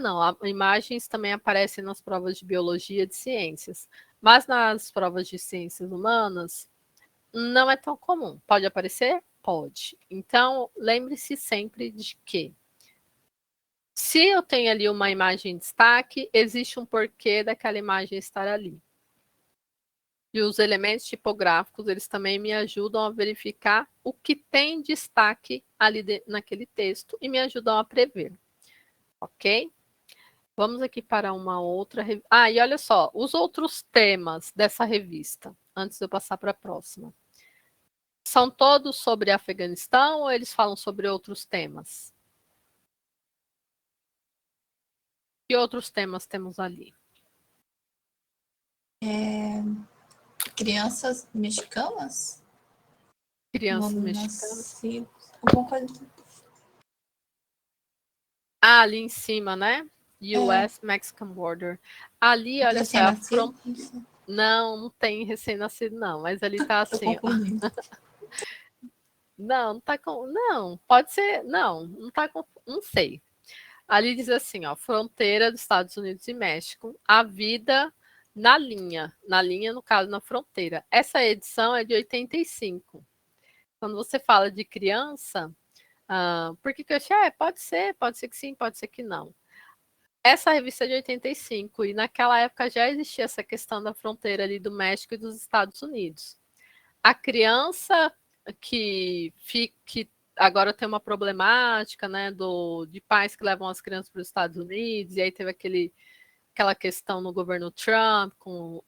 Não, imagens também aparecem nas provas de biologia e de ciências. Mas nas provas de ciências humanas, não é tão comum. Pode aparecer? Pode. Então, lembre-se sempre de que se eu tenho ali uma imagem em destaque, existe um porquê daquela imagem estar ali. E os elementos tipográficos, eles também me ajudam a verificar o que tem destaque ali naquele texto e me ajudam a prever. Ok? Vamos aqui para uma outra... e olha só, os outros temas dessa revista, antes de eu passar para a próxima. São todos sobre Afeganistão ou eles falam sobre outros temas? Que outros temas temos ali? Crianças mexicanas? Crianças mexicanas. Alguma coisa. Ali em cima, né? US-Mexican border. Ali, olha só. Não tem recém-nascido, não. Mas ali tá assim. Não tá com. Não, pode ser. Não tá com. Não sei. Ali diz assim, ó, fronteira dos Estados Unidos e México, a vida na linha, no caso, na fronteira. Essa edição é de 85. Quando você fala de criança, por que eu achei? Pode ser que sim, pode ser que não. Essa revista é de 85, e naquela época já existia essa questão da fronteira ali do México e dos Estados Unidos. A criança que agora tem uma problemática, né, de pais que levam as crianças para os Estados Unidos, e aí teve aquela questão no governo Trump com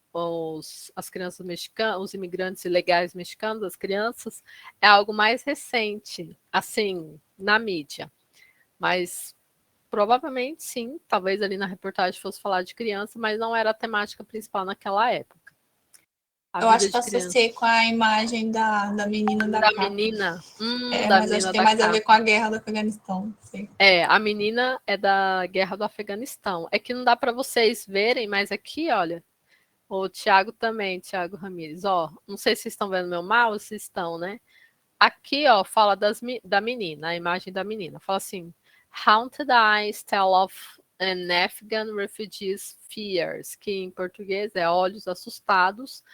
as crianças mexicanas, os imigrantes ilegais mexicanos, as crianças, é algo mais recente, assim, na mídia. Mas provavelmente sim, talvez ali na reportagem fosse falar de criança, mas não era a temática principal naquela época. Eu acho que associei com a imagem da menina da capa. Menina. Da mas menina acho que tem mais a ver com a guerra do Afeganistão. Sim. A menina é da guerra do Afeganistão. É que não dá para vocês verem, mas aqui, olha, o Thiago também, Thiago Ramires, ó, não sei se vocês estão vendo meu mouse, se estão, né? Aqui, ó, fala da menina, a imagem da menina. Fala assim, Haunted Eyes Tell of an Afghan Refugee's Fears, que em português é Olhos Assustados,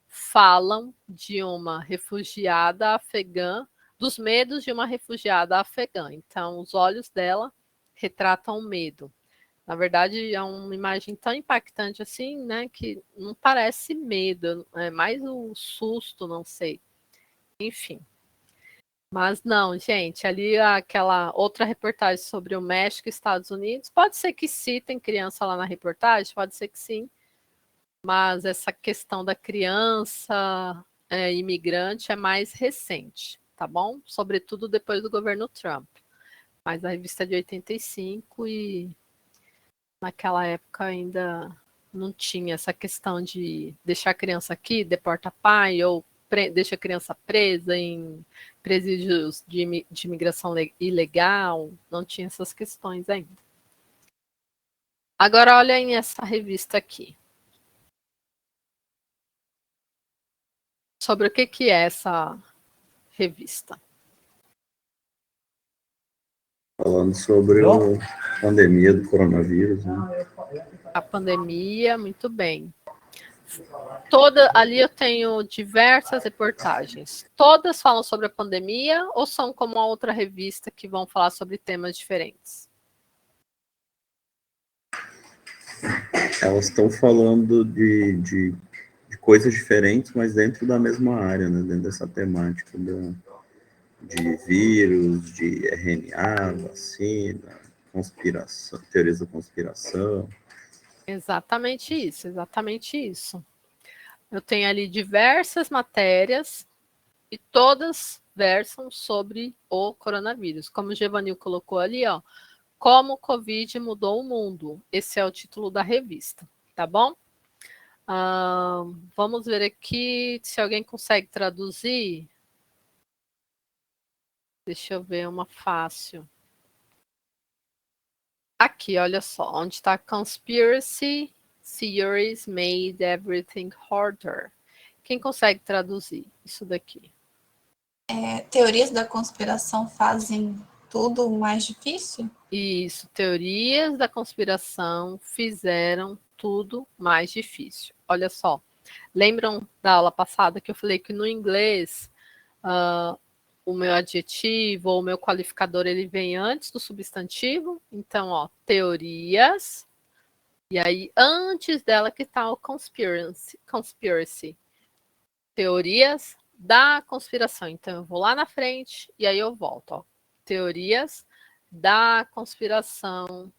falam de uma refugiada afegã, dos medos de uma refugiada afegã. Então, os olhos dela retratam o medo. Na verdade, é uma imagem tão impactante assim, né, que não parece medo, é mais um susto, não sei. Enfim. Mas não, gente, ali aquela outra reportagem sobre o México e Estados Unidos, pode ser que citem criança lá na reportagem, pode ser que sim, mas essa questão da criança imigrante é mais recente, tá bom? Sobretudo depois do governo Trump. Mas a revista é de 85 e naquela época ainda não tinha essa questão de deixar a criança aqui, deporta pai, ou deixa a criança presa em presídios de imigração ilegal, não tinha essas questões ainda. Agora olhem essa revista aqui. Sobre o que é essa revista? Falando sobre a pandemia do coronavírus, né? A pandemia, muito bem. Ali eu tenho diversas reportagens. Todas falam sobre a pandemia ou são como a outra revista que vão falar sobre temas diferentes? Elas estão falando de coisas diferentes, mas dentro da mesma área, né? Dentro dessa temática de vírus, de RNA, vacina, conspiração, teorias da conspiração. Exatamente isso, exatamente isso. Eu tenho ali diversas matérias e todas versam sobre o coronavírus. Como o Gevanil colocou ali, ó, como o Covid mudou o mundo. Esse é o título da revista, tá bom? Vamos ver aqui se alguém consegue traduzir. Deixa eu ver uma fácil. Aqui, olha só, onde está Conspiracy Theories Made Everything Harder. Quem consegue traduzir isso daqui? Teorias da conspiração fazem tudo mais difícil? Isso, teorias da conspiração fizeram tudo mais difícil. Olha só, lembram da aula passada que eu falei que no inglês o meu adjetivo ou o meu qualificador ele vem antes do substantivo? Então, ó, teorias, e aí antes dela que está o conspiracy. Teorias da conspiração. Então, eu vou lá na frente e aí eu volto, ó. Teorias da conspiração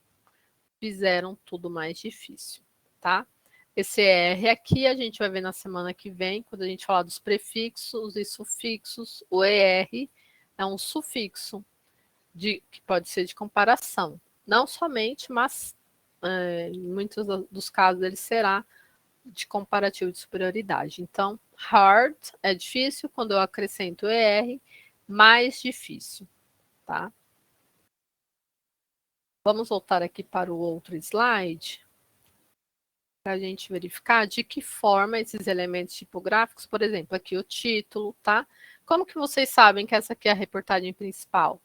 fizeram tudo mais difícil, tá? Esse R aqui a gente vai ver na semana que vem, quando a gente falar dos prefixos e sufixos. O ER é um sufixo que pode ser de comparação. Não somente, mas em muitos dos casos ele será de comparativo de superioridade. Então, hard é difícil, quando eu acrescento ER, mais difícil, tá? Vamos voltar aqui para o outro slide, para a gente verificar de que forma esses elementos tipográficos, por exemplo, aqui o título, tá? Como que vocês sabem que essa aqui é a reportagem principal?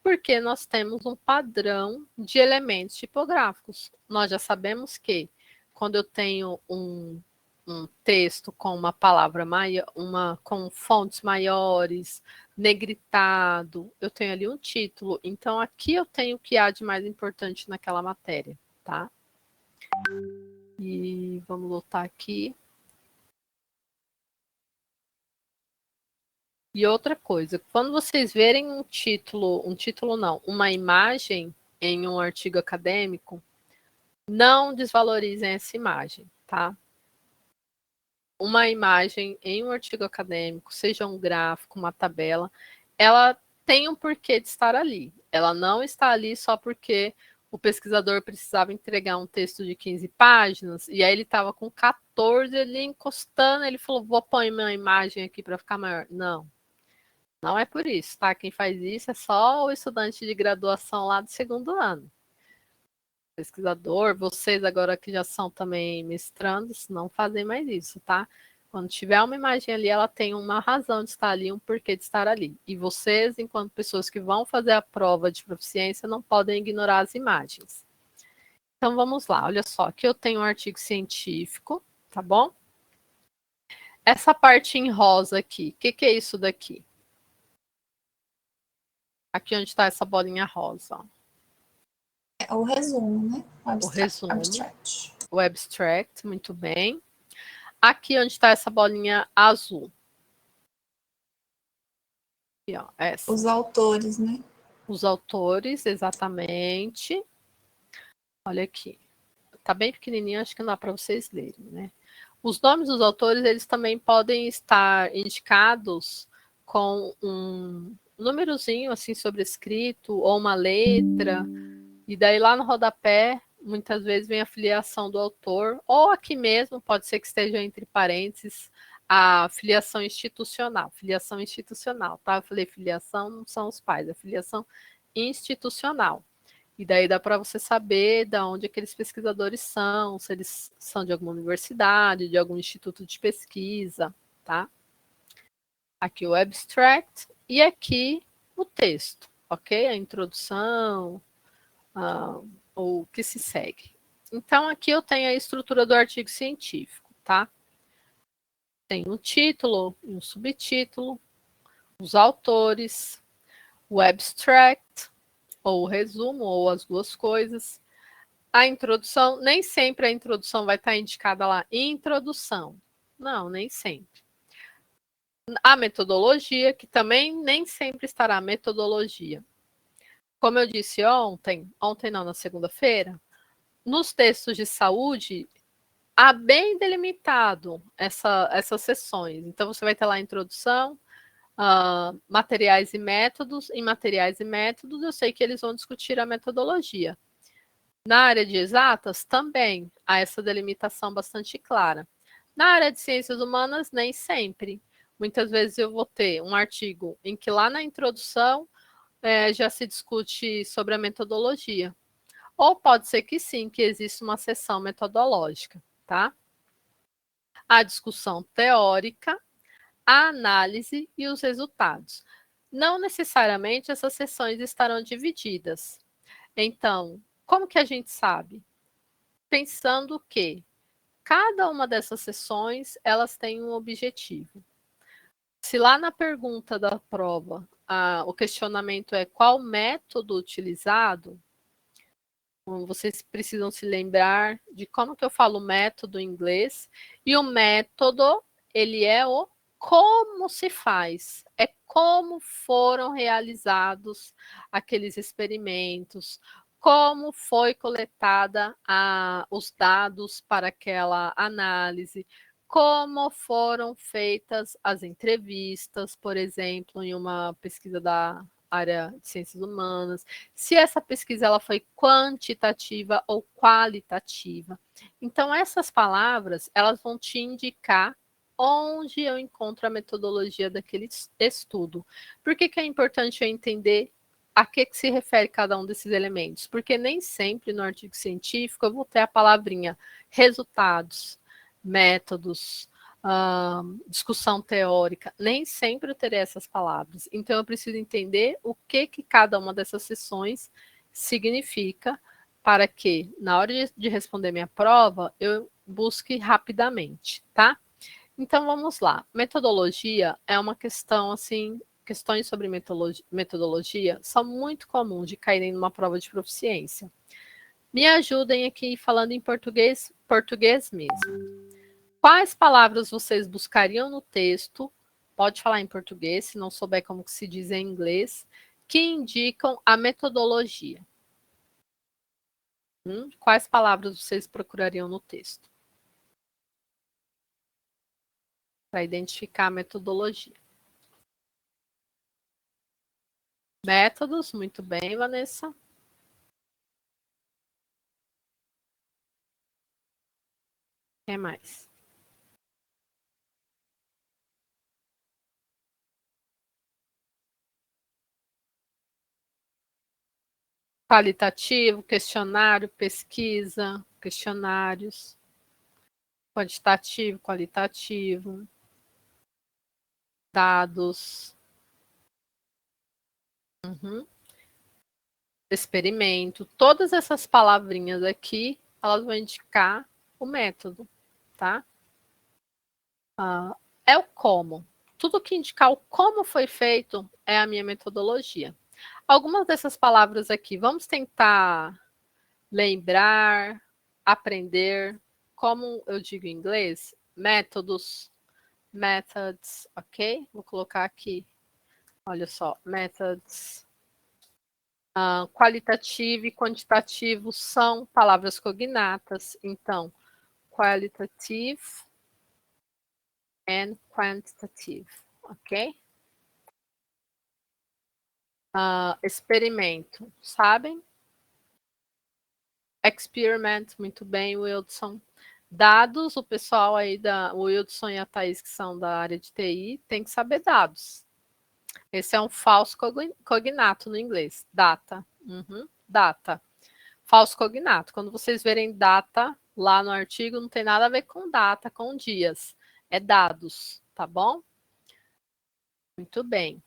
Porque nós temos um padrão de elementos tipográficos. Nós já sabemos que quando eu tenho um texto com uma palavra maior, com fontes maiores, negritado, eu tenho ali um título. Então, aqui eu tenho o que há de mais importante naquela matéria, tá? E vamos voltar aqui. E outra coisa, quando vocês verem um título não, uma imagem em um artigo acadêmico, não desvalorizem essa imagem, tá? Uma imagem em um artigo acadêmico, seja um gráfico, uma tabela, ela tem um porquê de estar ali. Ela não está ali só porque o pesquisador precisava entregar um texto de 15 páginas, e aí ele estava com 14 ali encostando, ele falou, vou pôr minha imagem aqui para ficar maior. Não, não é por isso, tá? Quem faz isso é só o estudante de graduação lá do 2º ano. Pesquisador, vocês agora que já são também mestrandos, não fazem mais isso, tá? Quando tiver uma imagem ali, ela tem uma razão de estar ali, um porquê de estar ali. E vocês, enquanto pessoas que vão fazer a prova de proficiência, não podem ignorar as imagens. Então, vamos lá. Olha só, aqui eu tenho um artigo científico, tá bom? Essa parte em rosa aqui, o que é isso daqui? Aqui onde está essa bolinha rosa. É o resumo, né? O resumo. Abstract. O abstract, muito bem. Aqui onde está essa bolinha azul. Aqui, ó, essa. Os autores, né? Os autores, exatamente. Olha aqui. Tá bem pequenininho, acho que não dá para vocês lerem, né? Os nomes dos autores, eles também podem estar indicados com um númerozinho assim sobrescrito ou uma letra. E daí lá no rodapé, muitas vezes vem a filiação do autor, ou aqui mesmo, pode ser que esteja entre parênteses, a filiação institucional. Filiação institucional, tá? Eu falei filiação, não são os pais, é filiação institucional. E daí dá para você saber de onde aqueles pesquisadores são, se eles são de alguma universidade, de algum instituto de pesquisa, tá? Aqui o abstract e aqui o texto, ok? A introdução, o que se segue. Então, aqui eu tenho a estrutura do artigo científico, tá? Tem um título e um subtítulo, os autores, o abstract, ou o resumo, ou as duas coisas. A introdução, nem sempre a introdução vai estar indicada lá, introdução. Não, nem sempre. A metodologia, que também nem sempre estará metodologia. Como eu disse ontem não, na segunda-feira, nos textos de saúde, há bem delimitado essas sessões. Então, você vai ter lá a introdução, materiais e métodos. Em materiais e métodos, eu sei que eles vão discutir a metodologia. Na área de exatas, também há essa delimitação bastante clara. Na área de ciências humanas, nem sempre. Muitas vezes eu vou ter um artigo em que lá na introdução já se discute sobre a metodologia. Ou pode ser que sim, que exista uma seção metodológica, tá? A discussão teórica, a análise e os resultados. Não necessariamente essas sessões estarão divididas. Então, como que a gente sabe? Pensando que cada uma dessas sessões, elas têm um objetivo. Se lá na pergunta da prova, o questionamento é qual método utilizado, vocês precisam se lembrar de como que eu falo método em inglês. E o método, ele é o como se faz. É como foram realizados aqueles experimentos, como foi coletada os dados para aquela análise, como foram feitas as entrevistas, por exemplo, em uma pesquisa da área de ciências humanas, se essa pesquisa ela foi quantitativa ou qualitativa. Então, essas palavras, elas vão te indicar onde eu encontro a metodologia daquele estudo. Por que é importante eu entender a que se refere cada um desses elementos? Porque nem sempre no artigo científico eu vou ter a palavrinha resultados, métodos, discussão teórica, nem sempre eu terei essas palavras. Então, eu preciso entender o que cada uma dessas sessões significa para que, na hora de responder minha prova, eu busque rapidamente, tá? Então, vamos lá. Metodologia é uma questão, assim, questões sobre metodologia são muito comuns de caírem numa prova de proficiência. Me ajudem aqui falando em português mesmo. Quais palavras vocês buscariam no texto, pode falar em português, se não souber como se diz em inglês, que indicam a metodologia? Quais palavras vocês procurariam no texto? Para identificar a metodologia. Métodos, muito bem, Vanessa. que mais? Qualitativo, questionário, pesquisa, questionários. Quantitativo, qualitativo. Dados. Experimento. Todas essas palavrinhas aqui, elas vão indicar o método, tá? É o como. Tudo que indicar o como foi feito é a minha metodologia. Algumas dessas palavras aqui, vamos tentar lembrar, aprender, como eu digo em inglês, métodos, methods, ok? Vou colocar aqui, olha só, methods. Qualitativo e quantitativo são palavras cognatas, então, qualitative and quantitative, ok? Experimento, sabem? Experiment, muito bem, Wildson. Dados, o pessoal aí o Wildson e a Thaís, que são da área de TI, tem que saber dados. Esse é um falso cognato no inglês, data. Data. Falso cognato. Quando vocês verem data lá no artigo, não tem nada a ver com data, com dias. É dados, tá bom? Muito bem.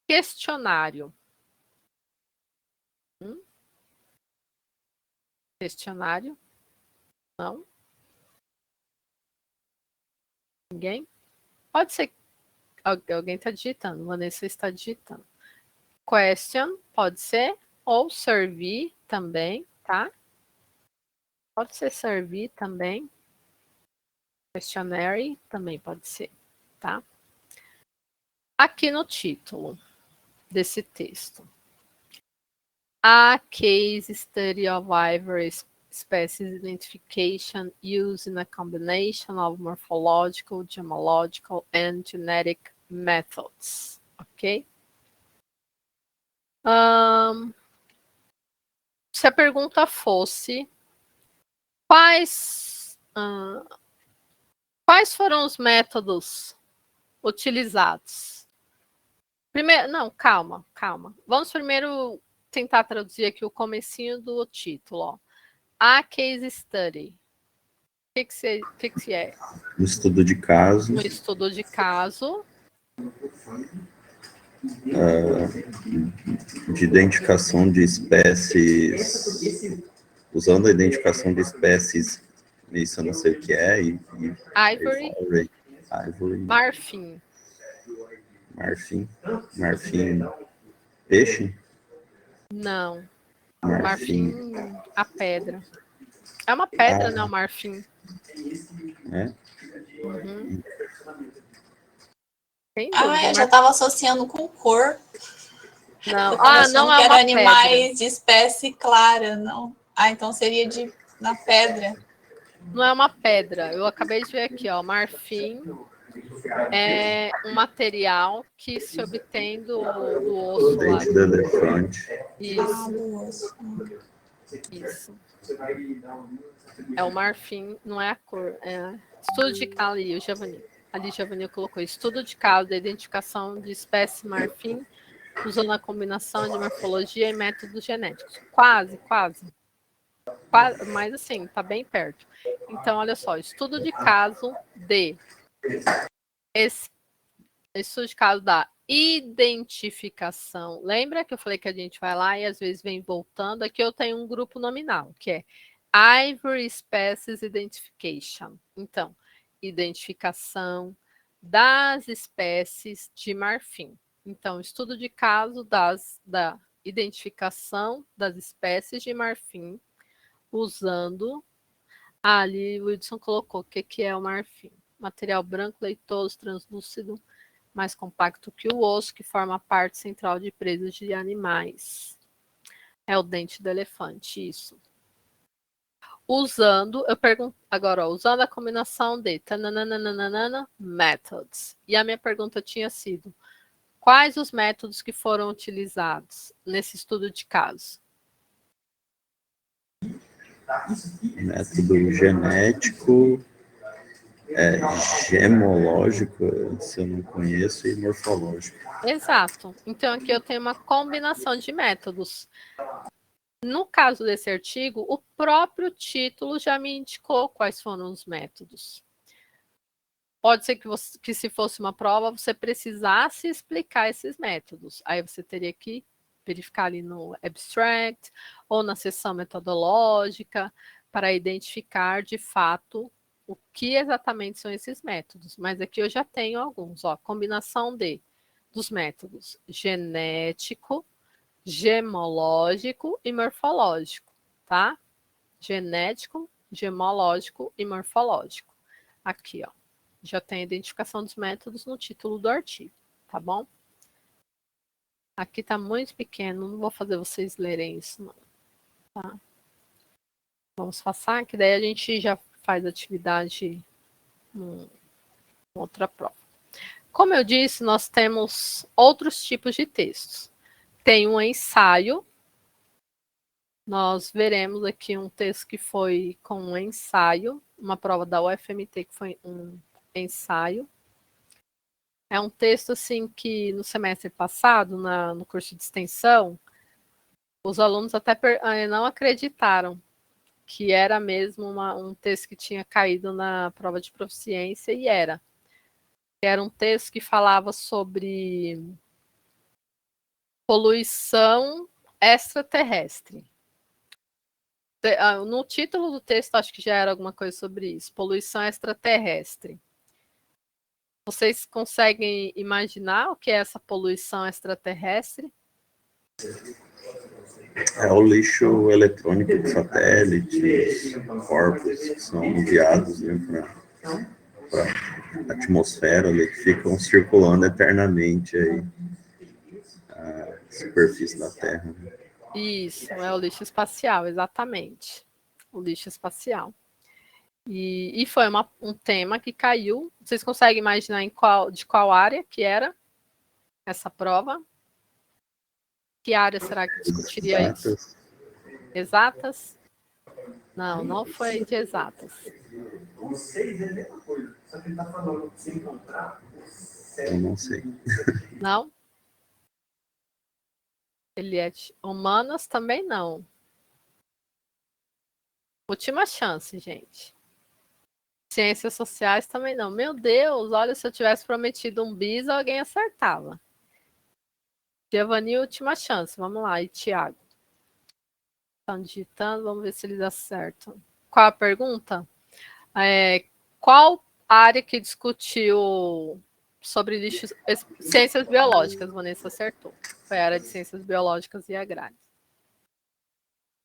Questionário. Questionário? Não? Ninguém? Pode ser. Alguém está digitando. Vanessa está digitando. Question, pode ser. Ou survey também, tá? Pode ser survey também. Questionary também pode ser, tá? Aqui no título desse texto. A case study of ivory species identification using a combination of morphological, gemological, and genetic methods. Ok? Se a pergunta fosse quais foram os métodos utilizados? Primeiro, não, calma. Vamos primeiro tentar traduzir aqui o comecinho do título. Ó. A case study. O que é? Um estudo de caso. Um estudo de caso. De identificação de espécies, usando a identificação de espécies, isso eu não sei o que é. Ivory. Marfim. Peixe? Não. Marfim, a pedra. É uma pedra, não, marfim. É? Eu já estava associando com cor. Não, não é uma animais de espécie clara, não. Então seria na pedra. Não é uma pedra. Eu acabei de ver aqui, ó. Marfim é um material que se obtém do osso. Dente do elefante. Isso. É o marfim, não é a cor. Estudo de ali, o Giovanni. Ali, Giovanni colocou estudo de caso da identificação de espécie marfim usando a combinação de morfologia e métodos genéticos. Quase, mas assim, tá bem perto. Então, olha só, estudo de caso estudo de caso da identificação. Lembra que eu falei que a gente vai lá e às vezes vem voltando? Aqui eu tenho um grupo nominal, que é Ivory Species Identification. Então, identificação das espécies de marfim. Então, estudo de caso da identificação das espécies de marfim, usando... ali o Wilson colocou o que é o marfim. Material branco, leitoso, translúcido, mais compacto que o osso, que forma a parte central de presas de animais. É o dente do elefante, isso. Usando, eu pergunto agora, usando a combinação de methods. E a minha pergunta tinha sido, quais os métodos que foram utilizados nesse estudo de caso? Método genético, gemológico, se eu não conheço, e morfológico. Exato. Então, aqui eu tenho uma combinação de métodos. No caso desse artigo, o próprio título já me indicou quais foram os métodos. Pode ser que se fosse uma prova, você precisasse explicar esses métodos. Aí você teria que verificar ali no abstract ou na seção metodológica para identificar, de fato, o que exatamente são esses métodos. Mas aqui eu já tenho alguns. Ó, combinação dos métodos genético, gemológico e morfológico, tá? Genético, gemológico e morfológico. Aqui, ó. Já tem a identificação dos métodos no título do artigo, tá bom? Aqui tá muito pequeno, não vou fazer vocês lerem isso, não. Tá? Vamos passar, que daí a gente já faz atividade em outra prova. Como eu disse, nós temos outros tipos de textos. Tem um ensaio. Nós veremos aqui um texto que foi com um ensaio, uma prova da UFMT que foi um ensaio. É um texto assim que no semestre passado, no curso de extensão, os alunos até não acreditaram que era mesmo um texto que tinha caído na prova de proficiência, e era. Era um texto que falava sobre poluição extraterrestre. No título do texto, acho que já era alguma coisa sobre isso. Poluição extraterrestre. Vocês conseguem imaginar o que é essa poluição extraterrestre? É o lixo eletrônico de satélites, corpos que são enviados para a atmosfera, que ficam circulando eternamente aí a superfície da Terra. Isso, é o lixo espacial, exatamente. O lixo espacial. E foi um tema que caiu. Vocês conseguem imaginar de qual área que era essa prova? Que área será que discutiria isso? Exatas? Não, não foi de exatas. Eu não sei. Não? Ele é de humanas também não. Última chance, gente. Ciências sociais também não. Meu Deus, olha, se eu tivesse prometido um bis, alguém acertava. Giovanni, última chance. Vamos lá, e Tiago? Estão digitando, vamos ver se eles acertam. Qual a pergunta? Qual área que discutiu sobre lixos, ciências biológicas? Vanessa acertou. Foi a área de ciências biológicas e agrárias.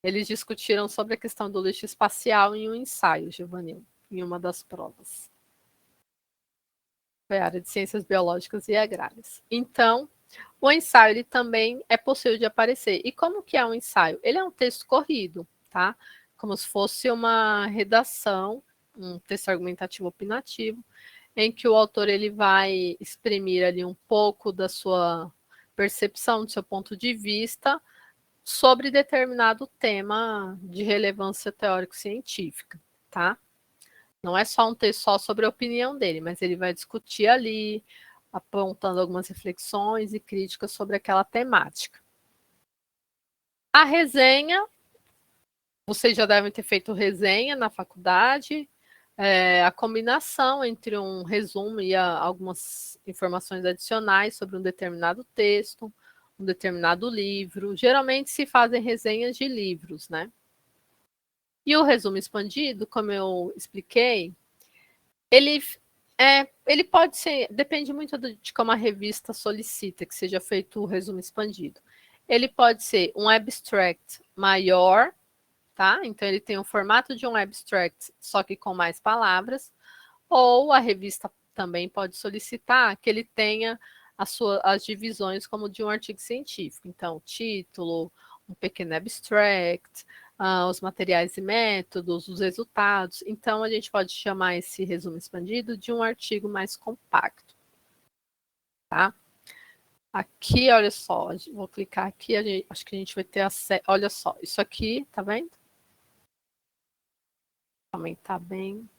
Eles discutiram sobre a questão do lixo espacial em um ensaio, Giovanni, em uma das provas. Foi a área de ciências biológicas e agrárias. Então, o ensaio ele também é possível de aparecer. E como que é um ensaio? Ele é um texto corrido, tá? Como se fosse uma redação, um texto argumentativo opinativo, em que o autor ele vai exprimir ali um pouco da sua percepção, do seu ponto de vista, sobre determinado tema de relevância teórico-científica, tá? Não é só um texto só sobre a opinião dele, mas ele vai discutir ali, apontando algumas reflexões e críticas sobre aquela temática. A resenha, vocês já devem ter feito resenha na faculdade, a combinação entre um resumo e algumas informações adicionais sobre um determinado texto, um determinado livro. Geralmente se fazem resenhas de livros, né? E o resumo expandido, como eu expliquei, ele pode ser, depende muito de como a revista solicita que seja feito o resumo expandido. Ele pode ser um abstract maior, tá? Então ele tem o formato de um abstract, só que com mais palavras, ou a revista também pode solicitar que ele tenha as divisões como de um artigo científico. Então, título, um pequeno abstract, os materiais e métodos, os resultados. Então, a gente pode chamar esse resumo expandido de um artigo mais compacto. Tá? Aqui, olha só, vou clicar aqui, acho que a gente vai ter acesso. Olha só, isso aqui, tá vendo? Aumentar bem.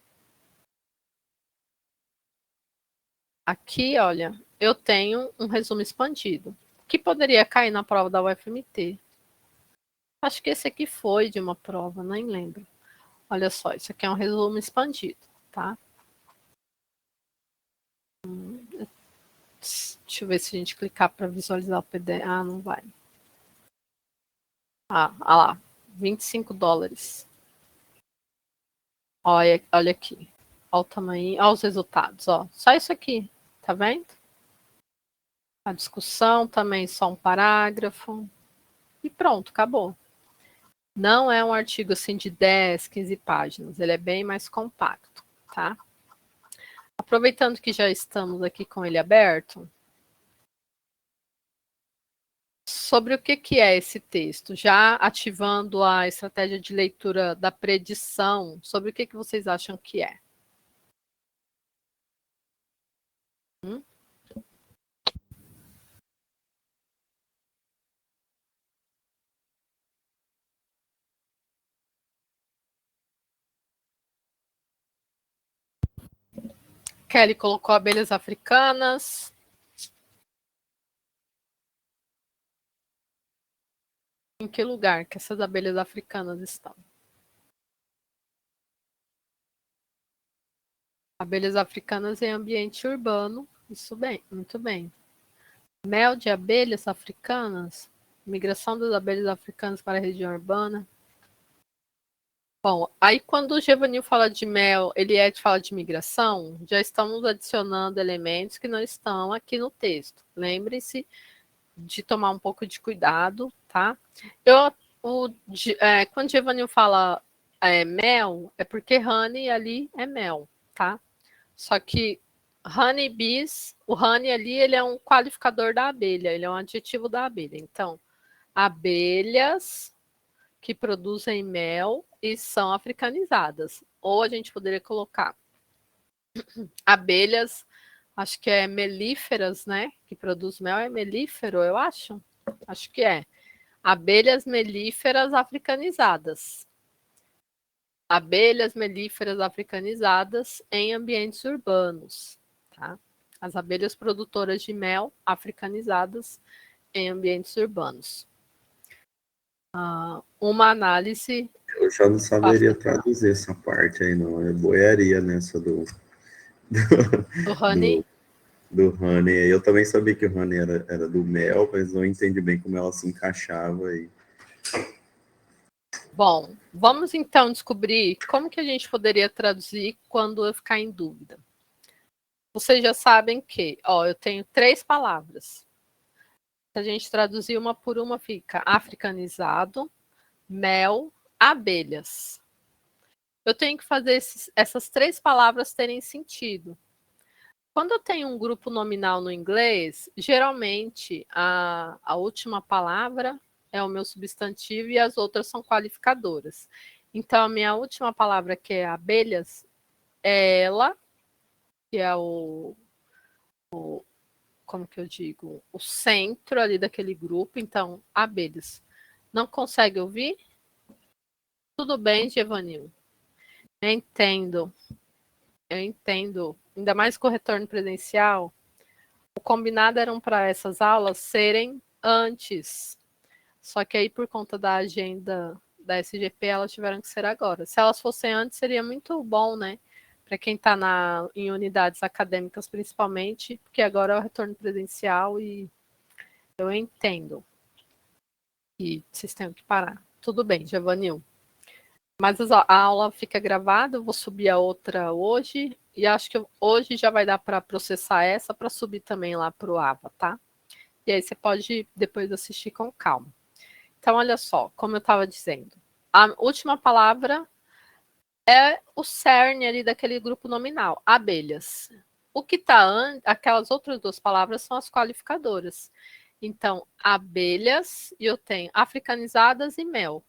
Aqui, olha, eu tenho um resumo expandido, que poderia cair na prova da UFMT. Acho que esse aqui foi de uma prova, nem lembro. Olha só, isso aqui é um resumo expandido, tá? Deixa eu ver se a gente clicar para visualizar o PDF. Ah, não vai. Ah lá, $25. Olha aqui. Olha o tamanho, olha os resultados, ó. Só isso aqui, tá vendo? A discussão também só um parágrafo. E pronto, acabou. Não é um artigo assim de 10, 15 páginas. Ele é bem mais compacto, tá? Aproveitando que já estamos aqui com ele aberto, sobre o que é esse texto, já ativando a estratégia de leitura da predição, sobre o que vocês acham que é? Kelly colocou abelhas africanas. Em que lugar que essas abelhas africanas estão? Abelhas africanas em ambiente urbano. Isso bem, muito bem. Mel de abelhas africanas? Migração das abelhas africanas para a região urbana. Bom, aí quando o Gevanil fala de mel, ele fala de migração, já estamos adicionando elementos que não estão aqui no texto. Lembre-se de tomar um pouco de cuidado, tá? Quando o Gevanil fala mel, é porque honey ali é mel, tá? Só que honey bees, o honey ali, ele é um qualificador da abelha, ele é um adjetivo da abelha. Então, abelhas que produzem mel e são africanizadas. Ou a gente poderia colocar abelhas, acho que é melíferas, né? Que produz mel é melífero, eu acho. Acho que é. Abelhas melíferas africanizadas. Abelhas melíferas africanizadas em ambientes urbanos, tá? As abelhas produtoras de mel africanizadas em ambientes urbanos. Uma análise. Eu já não saberia traduzir essa parte aí, não. É boiaria nessa do honey. Do honey. Eu também sabia que o honey era do mel, mas não entendi bem como ela se encaixava aí. Bom, vamos então descobrir como que a gente poderia traduzir quando eu ficar em dúvida. Vocês já sabem que, eu tenho 3 palavras. Se a gente traduzir uma por uma, fica africanizado, mel, abelhas. Eu tenho que fazer essas 3 palavras terem sentido. Quando eu tenho um grupo nominal no inglês, geralmente a última palavra é o meu substantivo e as outras são qualificadoras. Então, a minha última palavra, que é abelhas, é ela, que é como que eu digo? O centro ali daquele grupo. Então, abelhas. Não consegue ouvir? Tudo bem, Gevanil. Eu entendo. Ainda mais com o retorno presencial, o combinado eram para essas aulas serem antes. Só que aí, por conta da agenda da SGP, elas tiveram que ser agora. Se elas fossem antes, seria muito bom, né? Para quem está em unidades acadêmicas, principalmente, porque agora é o retorno presencial e eu entendo que vocês têm que parar. Tudo bem, Gevanil. Mas a aula fica gravada, eu vou subir a outra hoje, e acho que hoje já vai dar para processar essa, para subir também lá para o AVA, tá? E aí você pode depois assistir com calma. Então, olha só, como eu estava dizendo, a última palavra é o cerne ali daquele grupo nominal, abelhas. O que está aquelas outras 2 palavras são as qualificadoras. Então, abelhas, e eu tenho africanizadas e mel.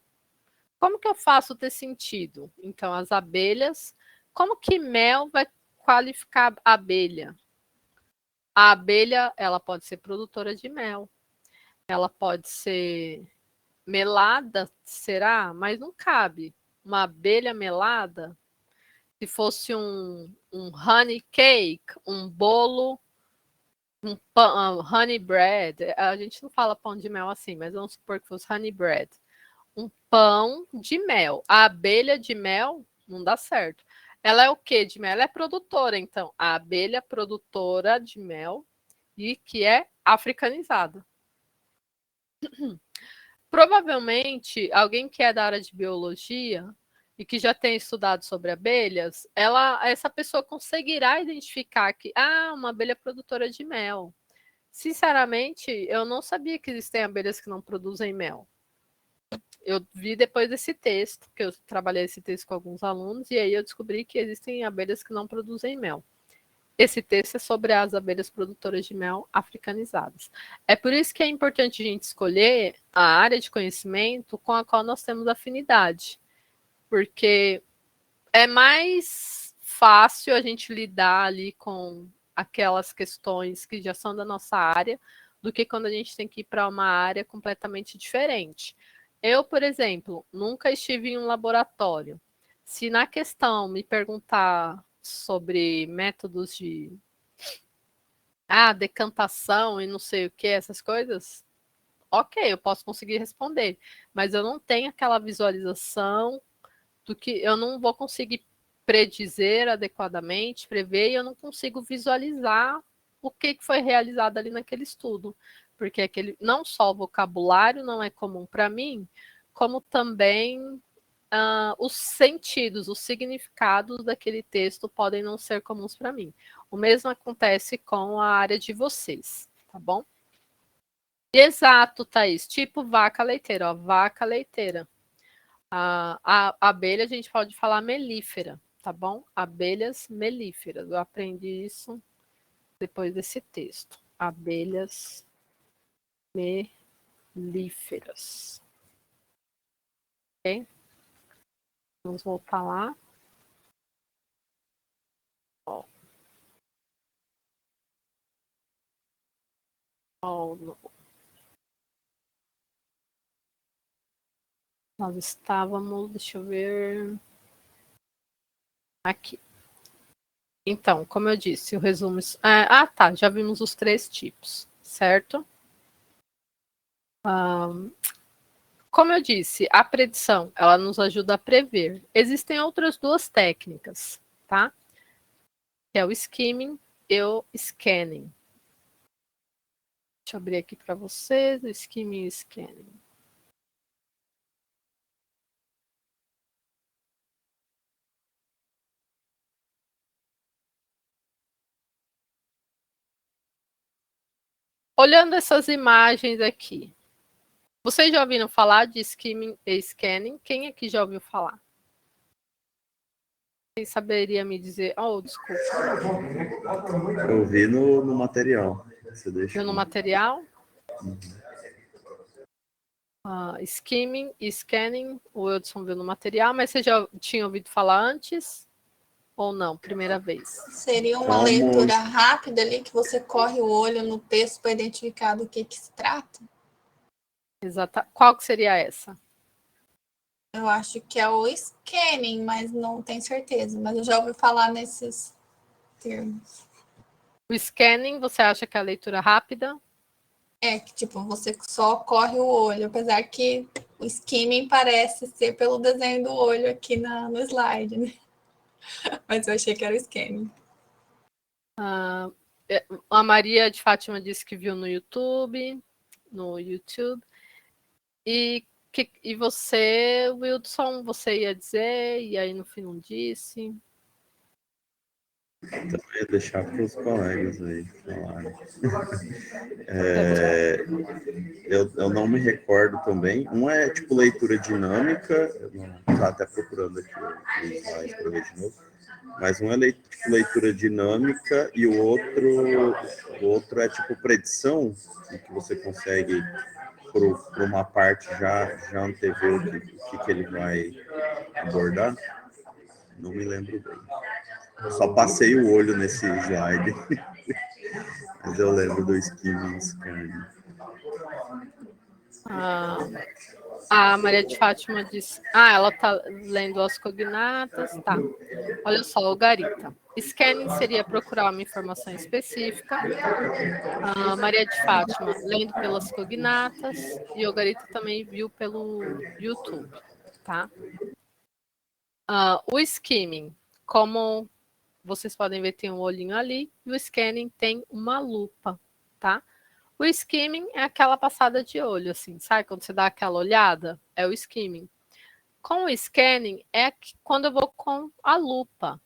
Como que eu faço ter sentido? Então, as abelhas, como que mel vai qualificar a abelha? A abelha, ela pode ser produtora de mel. Ela pode ser melada, será? Mas não cabe. Uma abelha melada, se fosse um honey cake, um bolo um pão, honey bread, a gente não fala pão de mel assim, mas vamos supor que fosse honey bread. Um pão de mel. A abelha de mel não dá certo. Ela é o quê de mel? Ela é produtora, então. A abelha produtora de mel e que é africanizada. Provavelmente, alguém que é da área de biologia e que já tem estudado sobre abelhas, essa pessoa conseguirá identificar que uma abelha produtora de mel. Sinceramente, eu não sabia que existem abelhas que não produzem mel. Eu vi depois desse texto, que eu trabalhei esse texto com alguns alunos, e aí eu descobri que existem abelhas que não produzem mel. Esse texto é sobre as abelhas produtoras de mel africanizadas. É por isso que é importante a gente escolher a área de conhecimento com a qual nós temos afinidade, porque é mais fácil a gente lidar ali com aquelas questões que já são da nossa área, do que quando a gente tem que ir para uma área completamente diferente. Eu, por exemplo, nunca estive em um laboratório. Se na questão me perguntar sobre métodos de decantação e não sei o que, essas coisas, ok, eu posso conseguir responder, mas eu não tenho aquela visualização do que eu não vou conseguir predizer adequadamente, prever, e eu não consigo visualizar o que foi realizado ali naquele estudo, porque não só o vocabulário não é comum para mim, como também os sentidos, os significados daquele texto podem não ser comuns para mim. O mesmo acontece com a área de vocês, tá bom? Exato, Thaís. Tipo vaca leiteira, ó, vaca leiteira. A abelha a gente pode falar melífera, tá bom? Abelhas melíferas. Eu aprendi isso depois desse texto. Abelhas melíferas. Ok? Vamos voltar lá. Ó. Nós estávamos, deixa eu ver. Aqui. Então, como eu disse, o resumo. Tá. Já vimos os 3 tipos, certo? Como eu disse, a predição, ela nos ajuda a prever. Existem outras 2 técnicas, tá? Que é o skimming e o scanning. Deixa eu abrir aqui para vocês o skimming e o scanning. Olhando essas imagens aqui, vocês já ouviram falar de skimming e scanning? Quem aqui já ouviu falar? Quem saberia me dizer? Desculpa. Eu vi no material. Você deixa Viu no material? Skimming e scanning, o Wilson viu no material, mas você já tinha ouvido falar antes? Ou não? Primeira vez? Seria uma leitura rápida ali, que você corre o olho no texto para identificar do que se trata? Exato. Qual que seria essa? Eu acho que é o scanning, mas não tenho certeza. Mas eu já ouvi falar nesses termos. O scanning, você acha que é a leitura rápida? É, que tipo, você só corre o olho, apesar que o skimming parece ser pelo desenho do olho aqui no slide, né? Mas eu achei que era o scanning. A Maria de Fátima disse que viu no YouTube. E você, Wilson, você ia dizer, e aí no fim não disse. Então, eu ia deixar para os colegas aí falarem. Eu não me recordo também. Um é tipo leitura dinâmica, eu não estava até procurando aqui o slide para ver de novo. Mas um é tipo leitura dinâmica e o outro é tipo predição, em que você consegue, por uma parte, já antever o que ele vai abordar. Não me lembro bem. Eu só passei o olho nesse slide. Mas eu lembro do skimming e scanning. A Maria de Fátima disse... Ah, ela está lendo as cognatas. Tá. Olha só, o Garita. Scanning seria procurar uma informação específica. A Maria de Fátima, lendo pelas cognatas. E o Garita também viu pelo YouTube. Tá? O skimming, como vocês podem ver, tem um olhinho ali. E o scanning tem uma lupa. Tá? O skimming é aquela passada de olho, assim, sabe? Quando você dá aquela olhada, é o skimming. Com o scanning, é quando eu vou com a lupa.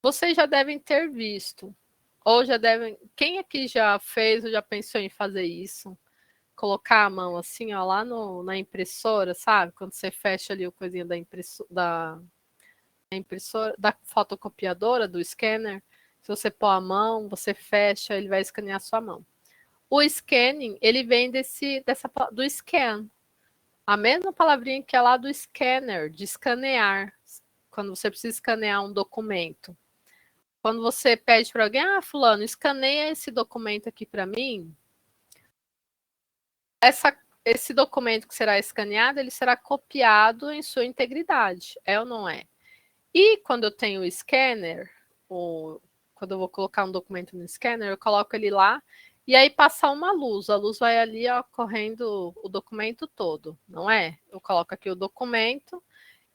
Vocês já devem ter visto, ou já devem... Quem aqui já fez ou já pensou em fazer isso? Colocar a mão assim, ó, lá na impressora, sabe? Quando você fecha ali o coisinha da impressora, da fotocopiadora, do scanner. Se você pôr a mão, você fecha, ele vai escanear a sua mão. O scanning, ele vem do scan. A mesma palavrinha que é lá do scanner, de escanear. Quando você precisa escanear um documento. Quando você pede para alguém, fulano, escaneia esse documento aqui para mim. Esse documento que será escaneado, ele será copiado em sua integridade. É ou não é? E quando eu tenho o scanner, quando eu vou colocar um documento no scanner, eu coloco ele lá. E aí passa uma luz, a luz vai ali, ó, correndo o documento todo, não é? Eu coloco aqui o documento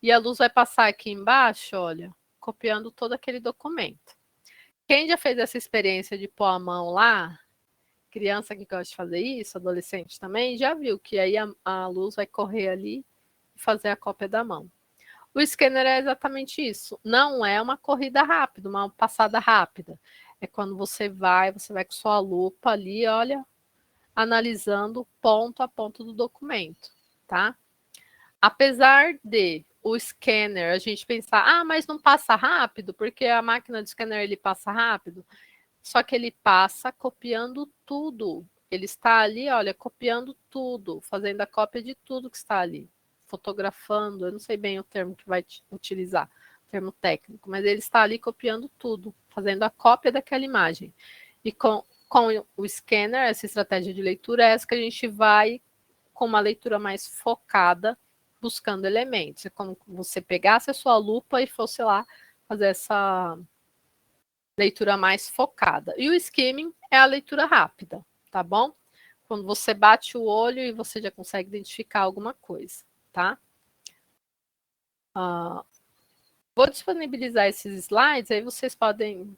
e a luz vai passar aqui embaixo, olha, copiando todo aquele documento. Quem já fez essa experiência de pôr a mão lá, criança que gosta de fazer isso, adolescente também, já viu que aí a luz vai correr ali e fazer a cópia da mão. O scanner é exatamente isso, não é uma corrida rápida, uma passada rápida. É quando você vai com sua lupa ali, olha, analisando ponto a ponto do documento, tá? Apesar de o scanner, a gente pensar, mas não passa rápido, porque a máquina de scanner ele passa rápido, só que ele passa copiando tudo. Ele está ali, olha, copiando tudo, fazendo a cópia de tudo que está ali, fotografando, eu não sei bem o termo que vai utilizar, termo técnico, mas ele está ali copiando tudo, fazendo a cópia daquela imagem. E com o scanner, essa estratégia de leitura é essa que a gente vai com uma leitura mais focada, buscando elementos. É como você pegasse a sua lupa e fosse lá fazer essa leitura mais focada. E o skimming é a leitura rápida, tá bom? Quando você bate o olho e você já consegue identificar alguma coisa, tá? Vou disponibilizar esses slides, aí vocês podem...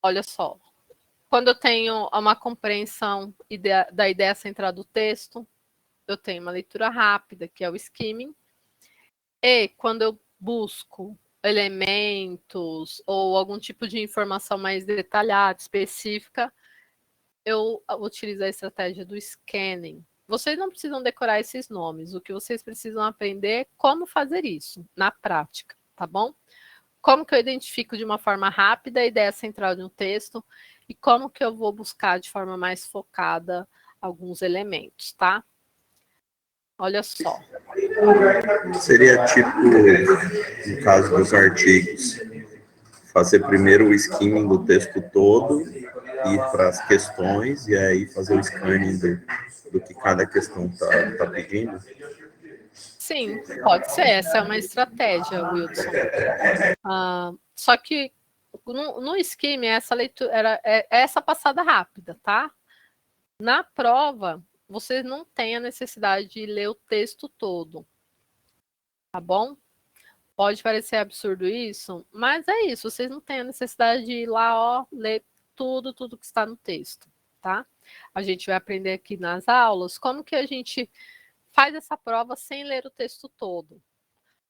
Olha só. Quando eu tenho uma compreensão da ideia central do texto, eu tenho uma leitura rápida, que é o skimming. E quando eu busco elementos ou algum tipo de informação mais detalhada, específica, eu utilizo a estratégia do scanning. Vocês não precisam decorar esses nomes. O que vocês precisam aprender é como fazer isso na prática, tá bom? Como que eu identifico de uma forma rápida a ideia central de um texto e como que eu vou buscar de forma mais focada alguns elementos, tá? Olha só. Seria tipo, no caso dos artigos, fazer primeiro o skimming do texto todo, ir para as questões e aí fazer o scanning do que cada questão tá pedindo? Sim, pode ser. Essa é uma estratégia, Wilson. Só que no skimming, essa leitura é essa passada rápida, tá? Na prova, vocês não têm a necessidade de ler o texto todo, tá bom? Pode parecer absurdo isso, mas é isso. Vocês não têm a necessidade de ir lá, ó, ler tudo que está no texto, tá? A gente vai aprender aqui nas aulas como que a gente faz essa prova sem ler o texto todo.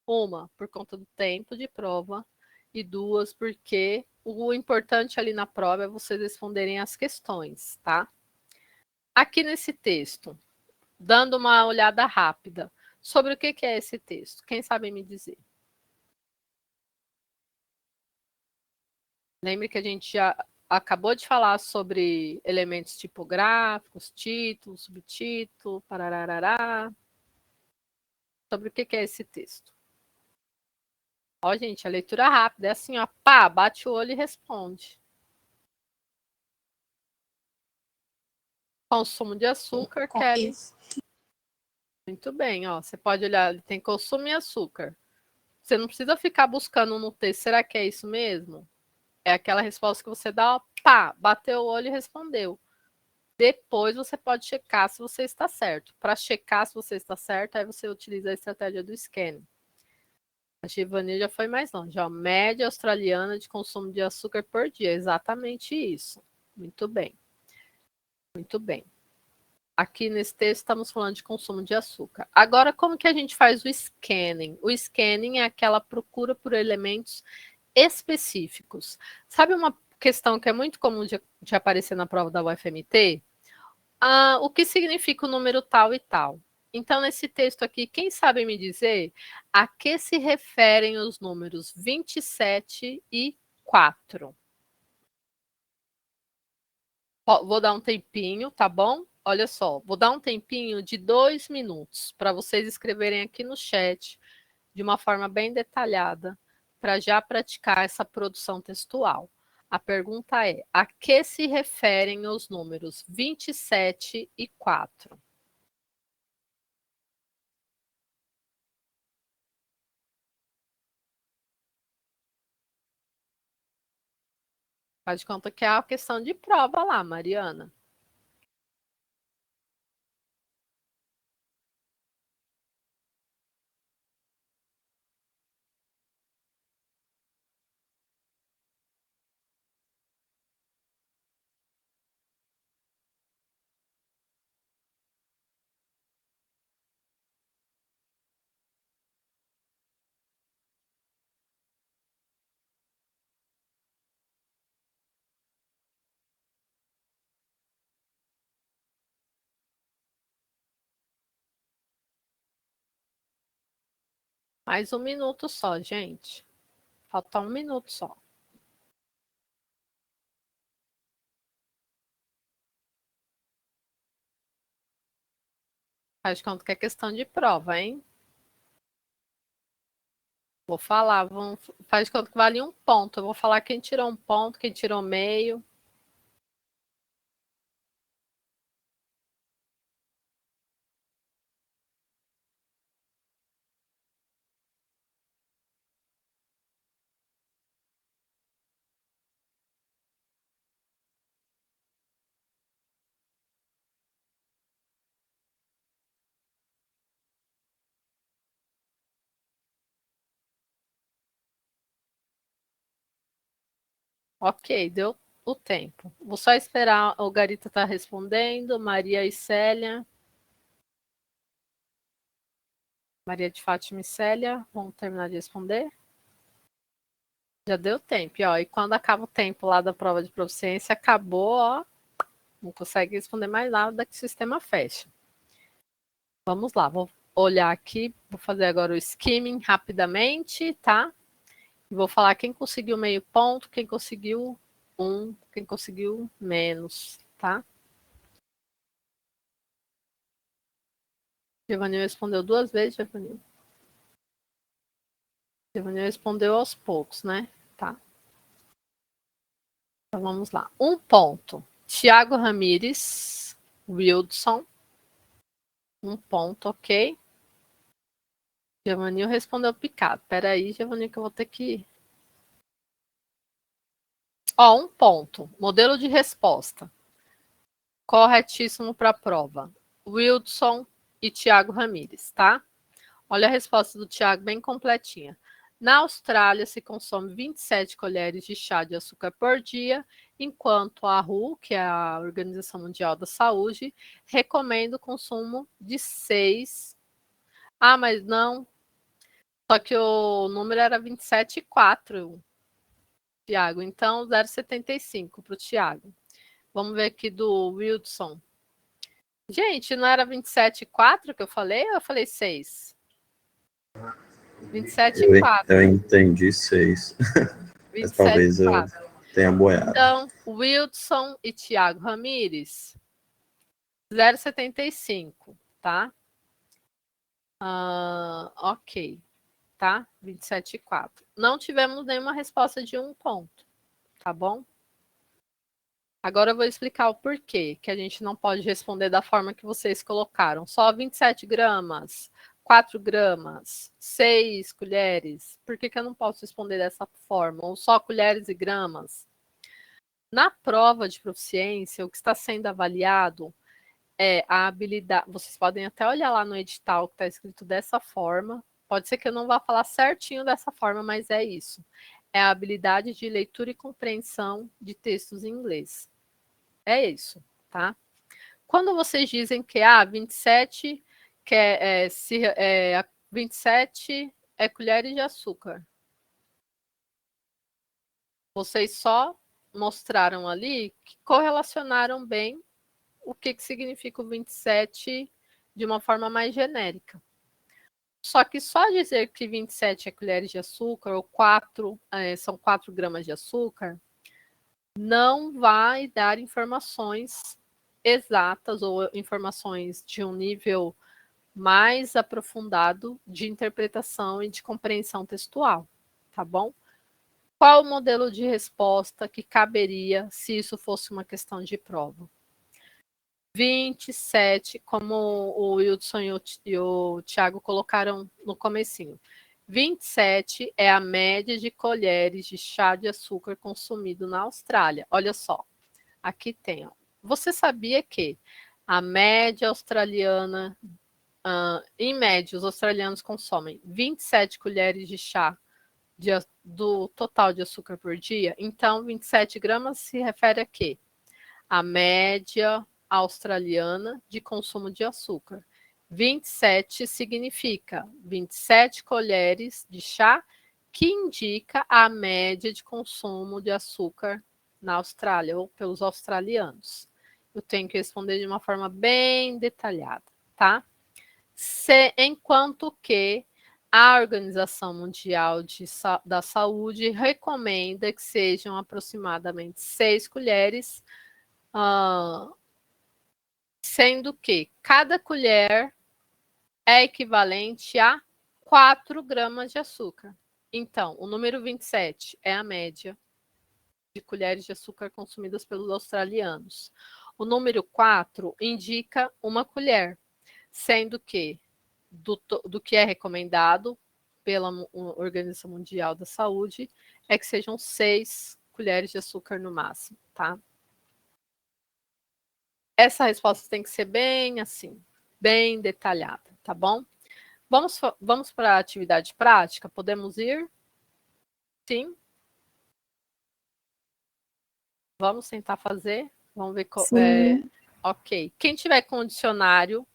Uma, por conta do tempo de prova, e duas, porque o importante ali na prova é vocês responderem as questões, tá? Aqui nesse texto, dando uma olhada rápida, sobre o que é esse texto? Quem sabe me dizer? Lembre que a gente já acabou de falar sobre elementos tipográficos, título, subtítulo, parararará. Sobre o que é esse texto? Ó, gente, a leitura rápida é assim, ó, pá, bate o olho e responde. Consumo de açúcar, Kelly. Muito bem, ó. Você pode olhar, tem consumo e açúcar. Você não precisa ficar buscando no texto, será que é isso mesmo? É aquela resposta que você dá, ó, pá, bateu o olho e respondeu. Depois você pode checar se você está certo. Para checar se você está certo, aí você utiliza a estratégia do scanning. A Giovanni já foi mais longe. Ó, média australiana de consumo de açúcar por dia. Exatamente isso. Muito bem. Muito bem. Aqui nesse texto estamos falando de consumo de açúcar. Agora, como que a gente faz o scanning? O scanning é aquela procura por elementos específicos. Sabe uma questão que é muito comum de aparecer na prova da UFMT? O que significa o número tal e tal? Então, nesse texto aqui, quem sabe me dizer a que se referem os números 27 e 4? Vou dar um tempinho, tá bom? Olha só, vou dar um tempinho de 2 minutos para vocês escreverem aqui no chat de uma forma bem detalhada para já praticar essa produção textual. A pergunta é: a que se referem os números 27 e 4? Faz de conta que é a questão de prova lá, Mariana. Mais um minuto só, gente. Falta um minuto só. Faz de conta que é questão de prova, hein? Vou falar, faz de conta que vale um ponto. Eu vou falar quem tirou um ponto, quem tirou meio. Ok, deu o tempo. Vou só esperar o Garita tá respondendo, Maria e Célia. Maria de Fátima e Célia, vamos terminar de responder? Já deu tempo, ó. E quando acaba o tempo lá da prova de proficiência, acabou, ó. Não consegue responder mais nada que o sistema fecha. Vamos lá, vou olhar aqui, vou fazer agora o skimming rapidamente, tá? E vou falar quem conseguiu meio ponto, quem conseguiu um, quem conseguiu menos, tá? Giovanni respondeu 2 vezes, Giovanni. Giovanni respondeu aos poucos, né? Tá. Então vamos lá. 1 ponto. Tiago Ramires, Wildson. 1 ponto, ok. Giovanni respondeu picado. Peraí, Giovanni, que eu vou ter que... Ó, 1 ponto. Modelo de resposta. Corretíssimo para a prova. Wildson e Tiago Ramires, tá? Olha a resposta do Tiago bem completinha. Na Austrália, se consome 27 colheres de chá de açúcar por dia, enquanto a WHO, que é a Organização Mundial da Saúde, recomenda o consumo de 6. Ah, mas não. Só que o número era 27,4, Tiago. Então, 0,75 para o Tiago. Vamos ver aqui do Wildson. Gente, não era 27,4 que eu falei ou eu falei 6? 27,4. Eu entendi 6. Mas talvez eu tenha boiado. Então, Wildson e Tiago Ramires, 0,75, tá? Ok, tá? 27,4. Não tivemos nenhuma resposta de 1 ponto, tá bom? Agora eu vou explicar o porquê que a gente não pode responder da forma que vocês colocaram. Só 27 gramas, 4 gramas, 6 colheres. Por que eu não posso responder dessa forma? Ou só colheres e gramas? Na prova de proficiência, o que está sendo avaliado é a habilidade. Vocês podem até olhar lá no edital que está escrito dessa forma. Pode ser que eu não vá falar certinho dessa forma, mas é isso. É a habilidade de leitura e compreensão de textos em inglês. É isso, tá? Quando vocês dizem que 27 27 é colheres de açúcar, vocês só mostraram ali que correlacionaram bem o que significa o 27 de uma forma mais genérica. Só que só dizer que 27 é colheres de açúcar ou são 4 gramas de açúcar não vai dar informações exatas ou informações de um nível mais aprofundado de interpretação e de compreensão textual, tá bom? Qual o modelo de resposta que caberia se isso fosse uma questão de prova? 27, como o Hudson e o Thiago colocaram no comecinho. 27 é a média de colheres de chá de açúcar consumido na Austrália. Olha só, aqui tem. Ó. Você sabia que a média australiana, em média, os australianos consomem 27 colheres de chá do total de açúcar por dia? Então, 27 gramas se refere a quê? A média australiana de consumo de açúcar. 27 significa 27 colheres de chá, que indica a média de consumo de açúcar na Austrália, ou pelos australianos. Eu tenho que responder de uma forma bem detalhada, tá? Enquanto que a Organização Mundial da Saúde recomenda que sejam aproximadamente 6 colheres, sendo que cada colher é equivalente a 4 gramas de açúcar. Então, o número 27 é a média de colheres de açúcar consumidas pelos australianos. O número 4 indica uma colher, sendo que do que é recomendado pela Organização Mundial da Saúde é que sejam 6 colheres de açúcar no máximo, tá? Essa resposta tem que ser bem assim, bem detalhada, tá bom? Vamos para a atividade prática? Podemos ir? Sim? Vamos tentar fazer? Vamos ver qual. Ok. Quem tiver com o dicionário,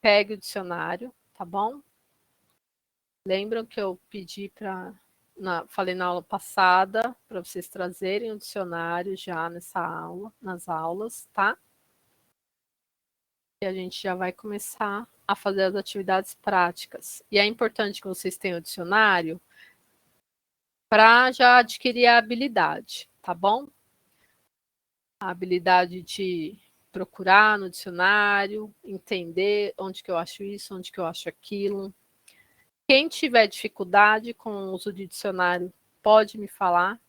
pegue o dicionário, tá bom? Lembram que eu pedi falei na aula passada para vocês trazerem o dicionário já nas aulas, tá? E a gente já vai começar a fazer as atividades práticas. E é importante que vocês tenham o dicionário para já adquirir a habilidade, tá bom? A habilidade de procurar no dicionário, entender onde que eu acho isso, onde que eu acho aquilo. Quem tiver dificuldade com o uso de dicionário, pode me falar.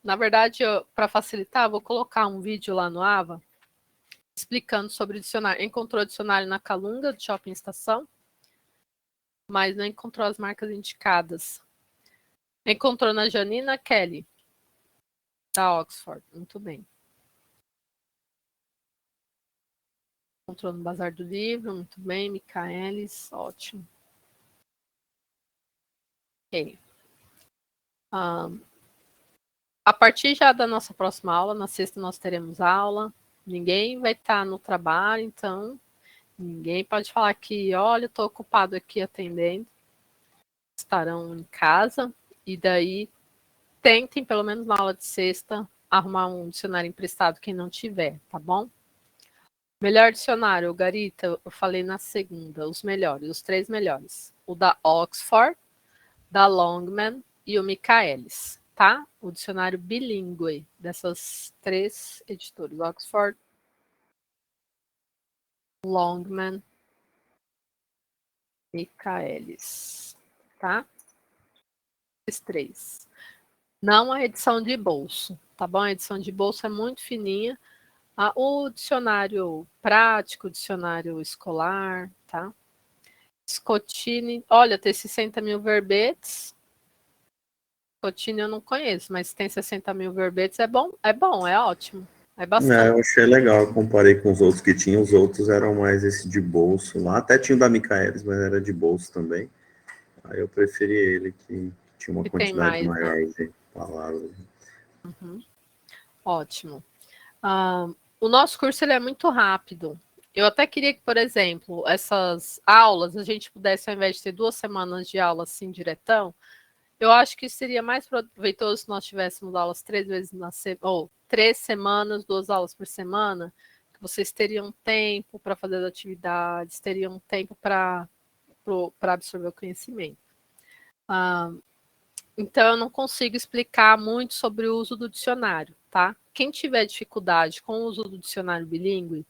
Na verdade, para facilitar, vou colocar um vídeo lá no AVA explicando sobre o dicionário. Encontrou o dicionário na Calunga, do Shopping Estação, mas não encontrou as marcas indicadas. Encontrou na Janina Kelly, da Oxford. Muito bem. Encontrou no Bazar do Livro, muito bem. Micaelis, ótimo. Ok. A partir já da nossa próxima aula, na sexta nós teremos aula. Ninguém vai estar no trabalho, então ninguém pode falar que, olha, estou ocupado aqui atendendo. Estarão em casa e daí tentem, pelo menos na aula de sexta, arrumar um dicionário emprestado quem não tiver, tá bom? Melhor dicionário, Garita, eu falei na segunda, os melhores, os 3 melhores. O da Oxford, da Longman e o Michaelis, tá? O dicionário bilíngue dessas 3 editoras, Oxford, Longman, Michaelis, tá? Esses 3. Não a edição de bolso, tá bom? A edição de bolso é muito fininha. O dicionário prático, o dicionário escolar, tá? Scotini, olha, tem 60 mil verbetes. Scotini eu não conheço, mas tem 60 mil verbetes, é bom, é ótimo. É bastante. Eu achei legal, eu comparei com os outros que tinham, os outros eram mais esse de bolso lá, até tinha o da Michaelis, mas era de bolso também. Aí eu preferi ele, que tinha uma quantidade maior de palavras. Uhum. Ótimo. O nosso curso ele é muito rápido. Eu até queria que, por exemplo, essas aulas, a gente pudesse, ao invés de ter 2 semanas de aula assim, diretão, eu acho que seria mais proveitoso se nós tivéssemos aulas 3 vezes na semana, ou 3 semanas, 2 aulas por semana, que vocês teriam tempo para fazer as atividades, teriam tempo para absorver o conhecimento. Então, eu não consigo explicar muito sobre o uso do dicionário, tá? Quem tiver dificuldade com o uso do dicionário bilíngue,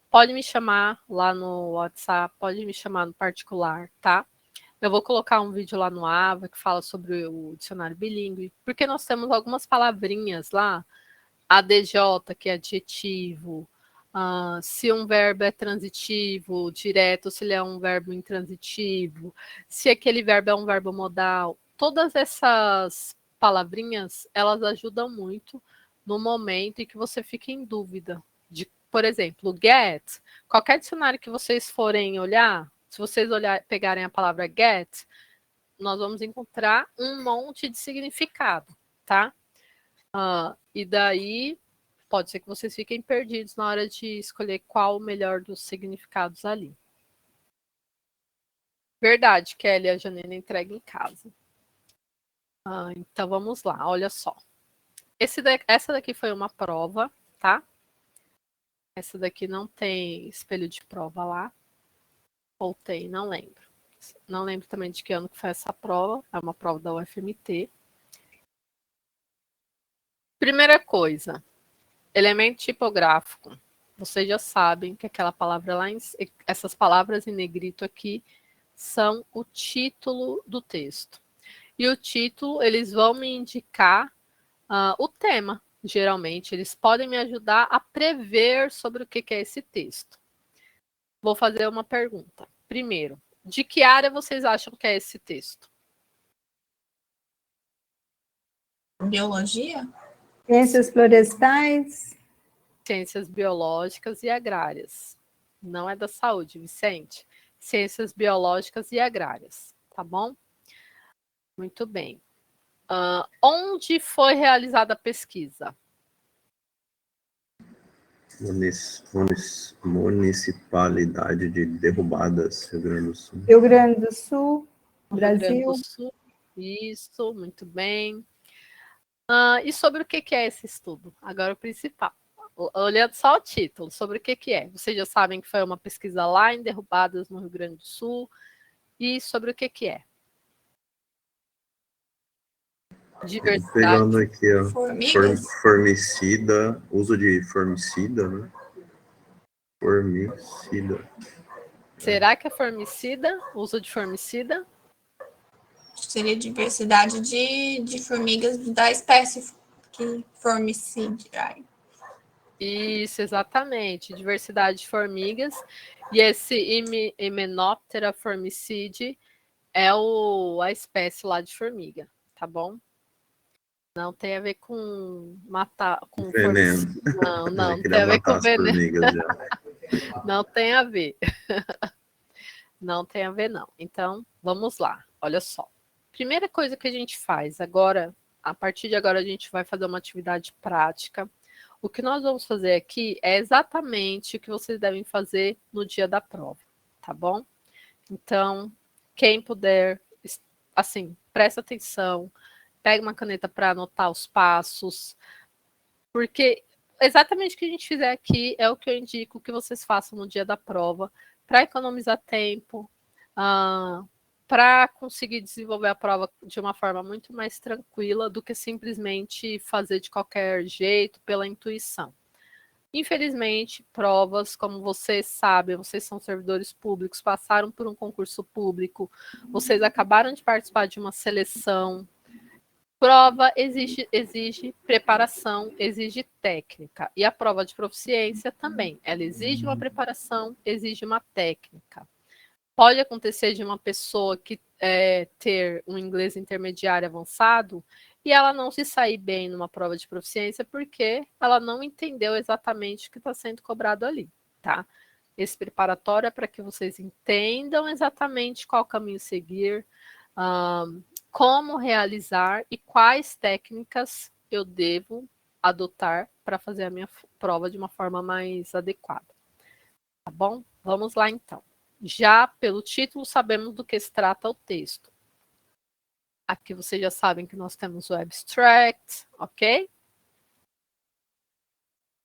pode me chamar lá no WhatsApp, pode me chamar no particular, tá? Eu vou colocar um vídeo lá no AVA que fala sobre o dicionário bilíngue, porque nós temos algumas palavrinhas lá, ADJ, que é adjetivo, se um verbo é transitivo, direto, se ele é um verbo intransitivo, se aquele verbo é um verbo modal. Todas essas palavrinhas, elas ajudam muito no momento em que você fica em dúvida. Por exemplo, get, qualquer dicionário que vocês forem olhar, se vocês pegarem a palavra get, nós vamos encontrar um monte de significado, tá? E daí, pode ser que vocês fiquem perdidos na hora de escolher qual o melhor dos significados ali. Verdade, Kelly, a Janina entrega em casa. Então, vamos lá, olha só. Essa daqui foi uma prova, tá? Essa daqui não tem espelho de prova lá. Ou tem, não lembro. Não lembro também de que ano que foi essa prova. É uma prova da UFMT. Primeira coisa, elemento tipográfico. Vocês já sabem que aquela palavra lá, essas palavras em negrito aqui, são o título do texto. E o título, eles vão me indicar o tema, geralmente. Eles podem me ajudar a prever sobre o que é esse texto. Vou fazer uma pergunta. Primeiro, de que área vocês acham que é esse texto? Biologia? Ciências florestais. Ciências biológicas e agrárias. Não é da saúde, Vicente. Ciências biológicas e agrárias, tá bom? Muito bem. Onde foi realizada a pesquisa? Municipalidade de Derrubadas, Rio Grande do Sul. Rio Grande do Sul, Rio Grande Brasil. do Sul. Isso, muito bem. E sobre o que é esse estudo? Agora o principal. Olhando só o título, sobre o que é. Vocês já sabem que foi uma pesquisa lá em Derrubadas, no Rio Grande do Sul. E sobre o que é? Diversidade. Pegando aqui, ó. Formigas? Formicida, uso de formicida, né? Formicida. Será que é formicida? Uso de formicida? Seria diversidade de formigas da espécie que formicidiae. Isso, exatamente. Diversidade de formigas. E esse Hymenoptera formicide é a espécie lá de formiga, tá bom? Não tem a ver com matar, com veneno. Não tem a ver com veneno. Não tem a ver. Não tem a ver, não. Então, vamos lá. Olha só. Primeira coisa que a gente faz agora, a partir de agora a gente vai fazer uma atividade prática. O que nós vamos fazer aqui é exatamente o que vocês devem fazer no dia da prova, tá bom? Então, quem puder, assim, presta atenção, pega uma caneta para anotar os passos, porque exatamente o que a gente fizer aqui é o que eu indico que vocês façam no dia da prova, para economizar tempo, para conseguir desenvolver a prova de uma forma muito mais tranquila do que simplesmente fazer de qualquer jeito, pela intuição. Infelizmente, provas, como vocês sabem, vocês são servidores públicos, passaram por um concurso público, vocês acabaram de participar de uma seleção. Prova exige preparação, exige técnica. E a prova de proficiência também. Ela exige uma preparação, exige uma técnica. Pode acontecer de uma pessoa que ter um inglês intermediário avançado e ela não se sair bem numa prova de proficiência porque ela não entendeu exatamente o que está sendo cobrado ali, tá? Esse preparatório é para que vocês entendam exatamente qual caminho seguir, como realizar e quais técnicas eu devo adotar para fazer a minha prova de uma forma mais adequada. Tá bom? Vamos lá, então. Já pelo título, sabemos do que se trata o texto. Aqui vocês já sabem que nós temos o abstract, ok?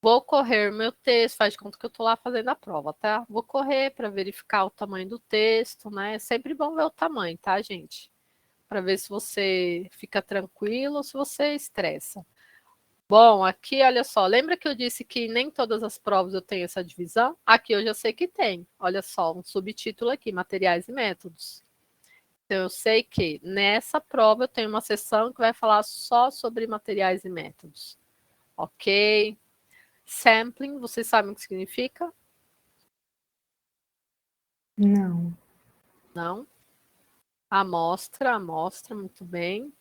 Vou correr meu texto, faz de conta que eu estou lá fazendo a prova, tá? Vou correr para verificar o tamanho do texto, né? É sempre bom ver o tamanho, tá, gente? Para ver se você fica tranquilo ou se você estressa. Bom, aqui, olha só, lembra que eu disse que nem todas as provas eu tenho essa divisão? Aqui eu já sei que tem. Olha só, um subtítulo aqui, materiais e métodos. Então, eu sei que nessa prova eu tenho uma seção que vai falar só sobre materiais e métodos. Ok? Sampling, vocês sabem o que significa? Não. Não? Amostra, muito bem.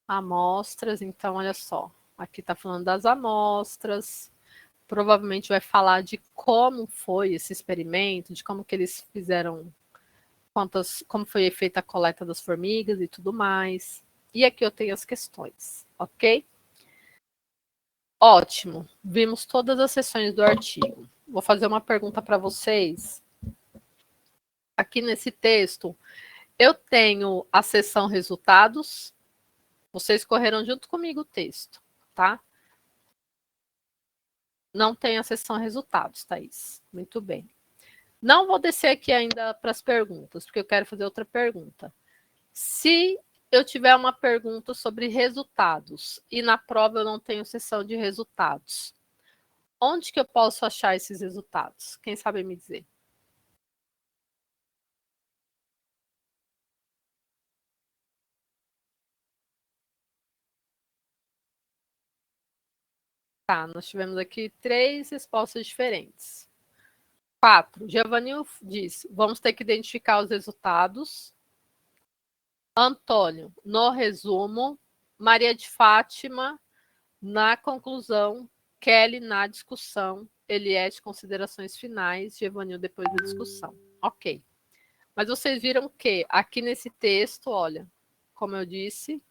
Amostras, então, olha só. Aqui está falando das amostras. Provavelmente vai falar de como foi esse experimento, de como que eles fizeram, como foi feita a coleta das formigas e tudo mais. E aqui eu tenho as questões, ok? Ótimo. Vimos todas as seções do artigo. Vou fazer uma pergunta para vocês. Aqui nesse texto, eu tenho a seção resultados. Vocês correram junto comigo o texto, tá? Não tem a seção resultados, Thaís. Muito bem. Não vou descer aqui ainda para as perguntas, porque eu quero fazer outra pergunta. Se eu tiver uma pergunta sobre resultados e na prova eu não tenho seção de resultados, onde que eu posso achar esses resultados? Quem sabe me dizer? Tá, nós tivemos aqui 3 respostas diferentes. 4. Giovanni diz, vamos ter que identificar os resultados. Antônio, no resumo. Maria de Fátima, na conclusão. Kelly, na discussão. Eliette, considerações finais. Giovanni, depois da discussão. Ok. Mas vocês viram que aqui nesse texto, olha, como eu disse,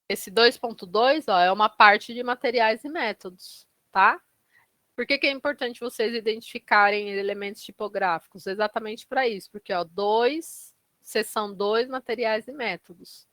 esse 2.2 é uma parte de materiais e métodos, tá? Por que é importante vocês identificarem elementos tipográficos? Exatamente para isso, porque ó, seção 2, materiais e métodos.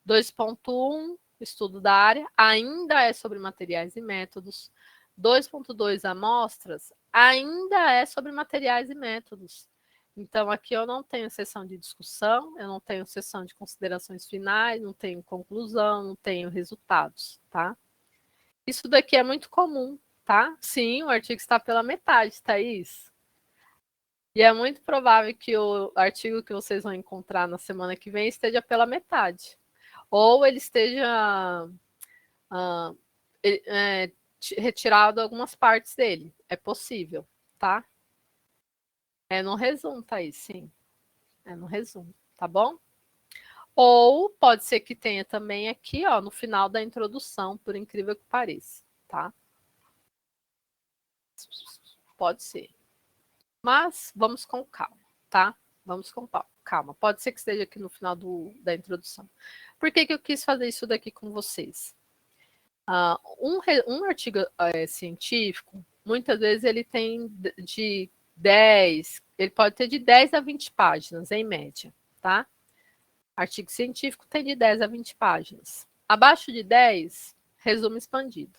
2.1, estudo da área, ainda é sobre materiais e métodos. 2.2, amostras, ainda é sobre materiais e métodos. Então, aqui eu não tenho sessão de discussão, eu não tenho sessão de considerações finais, não tenho conclusão, não tenho resultados, tá? Isso daqui é muito comum, tá? Sim, o artigo está pela metade, Thaís. E é muito provável que o artigo que vocês vão encontrar na semana que vem esteja pela metade. Ou ele esteja retirado algumas partes dele. É possível, tá? É no resumo, Thaís, sim. É no resumo, tá bom? Ou pode ser que tenha também aqui, ó, no final da introdução, por incrível que pareça, tá? Pode ser. Mas vamos com calma, tá? Vamos com calma. Pode ser que esteja aqui no final da introdução. Por que eu quis fazer isso daqui com vocês? Um artigo científico, muitas vezes ele tem de 10, ele pode ter de 10 a 20 páginas, em média, tá? Artigo científico tem de 10 a 20 páginas. Abaixo de 10, resumo expandido,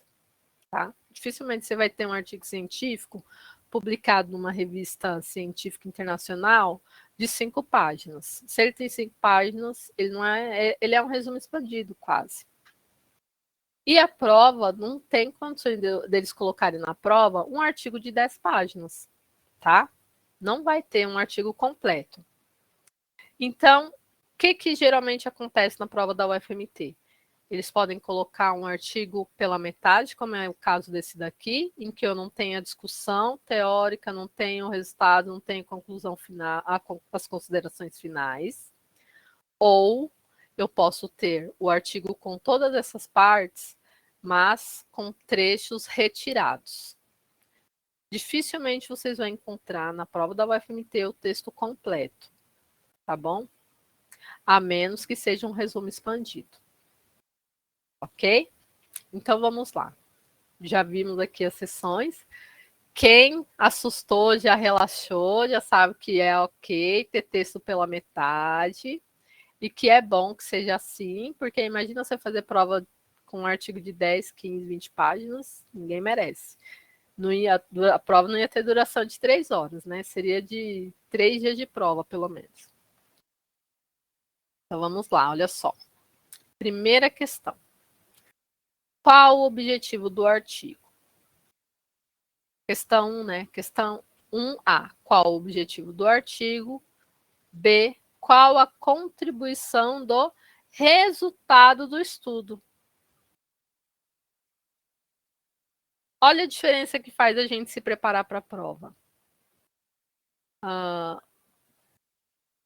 tá? Dificilmente você vai ter um artigo científico publicado numa revista científica internacional de 5 páginas. Se ele tem 5 páginas, ele é um resumo expandido, quase. E a prova não tem condições deles colocarem na prova um artigo de 10 páginas, tá? Não vai ter um artigo completo. Então, o que geralmente acontece na prova da UFMT? Eles podem colocar um artigo pela metade, como é o caso desse daqui, em que eu não tenho a discussão teórica, não tenho o resultado, não tenho conclusão final, as considerações finais. Ou eu posso ter o artigo com todas essas partes, mas com trechos retirados. Dificilmente vocês vão encontrar na prova da UFMT o texto completo, tá bom? A menos que seja um resumo expandido. Ok? Então, vamos lá. Já vimos aqui as sessões. Quem assustou, já relaxou, já sabe que é ok ter texto pela metade e que é bom que seja assim, porque imagina você fazer prova com um artigo de 10, 15, 20 páginas, ninguém merece. A prova não ia ter duração de 3 horas, né? Seria de 3 dias de prova, pelo menos. Então, vamos lá, olha só. Primeira questão. Qual o objetivo do artigo? Questão 1, né? Questão 1A. Qual o objetivo do artigo? B. Qual a contribuição do resultado do estudo? Olha a diferença que faz a gente se preparar para a prova.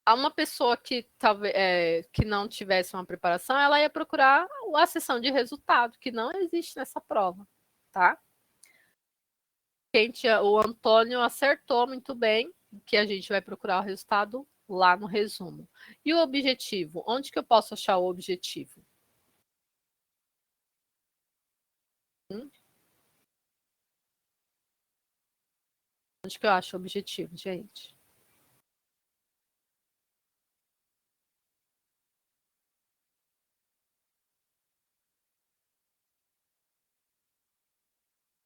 A uma pessoa que talvez que não tivesse uma preparação, ela ia procurar a seção de resultado, que não existe nessa prova, tá? O Antônio acertou muito bem que a gente vai procurar o resultado lá no resumo. E o objetivo? Onde que eu posso achar o objetivo? Onde que eu acho o objetivo, gente?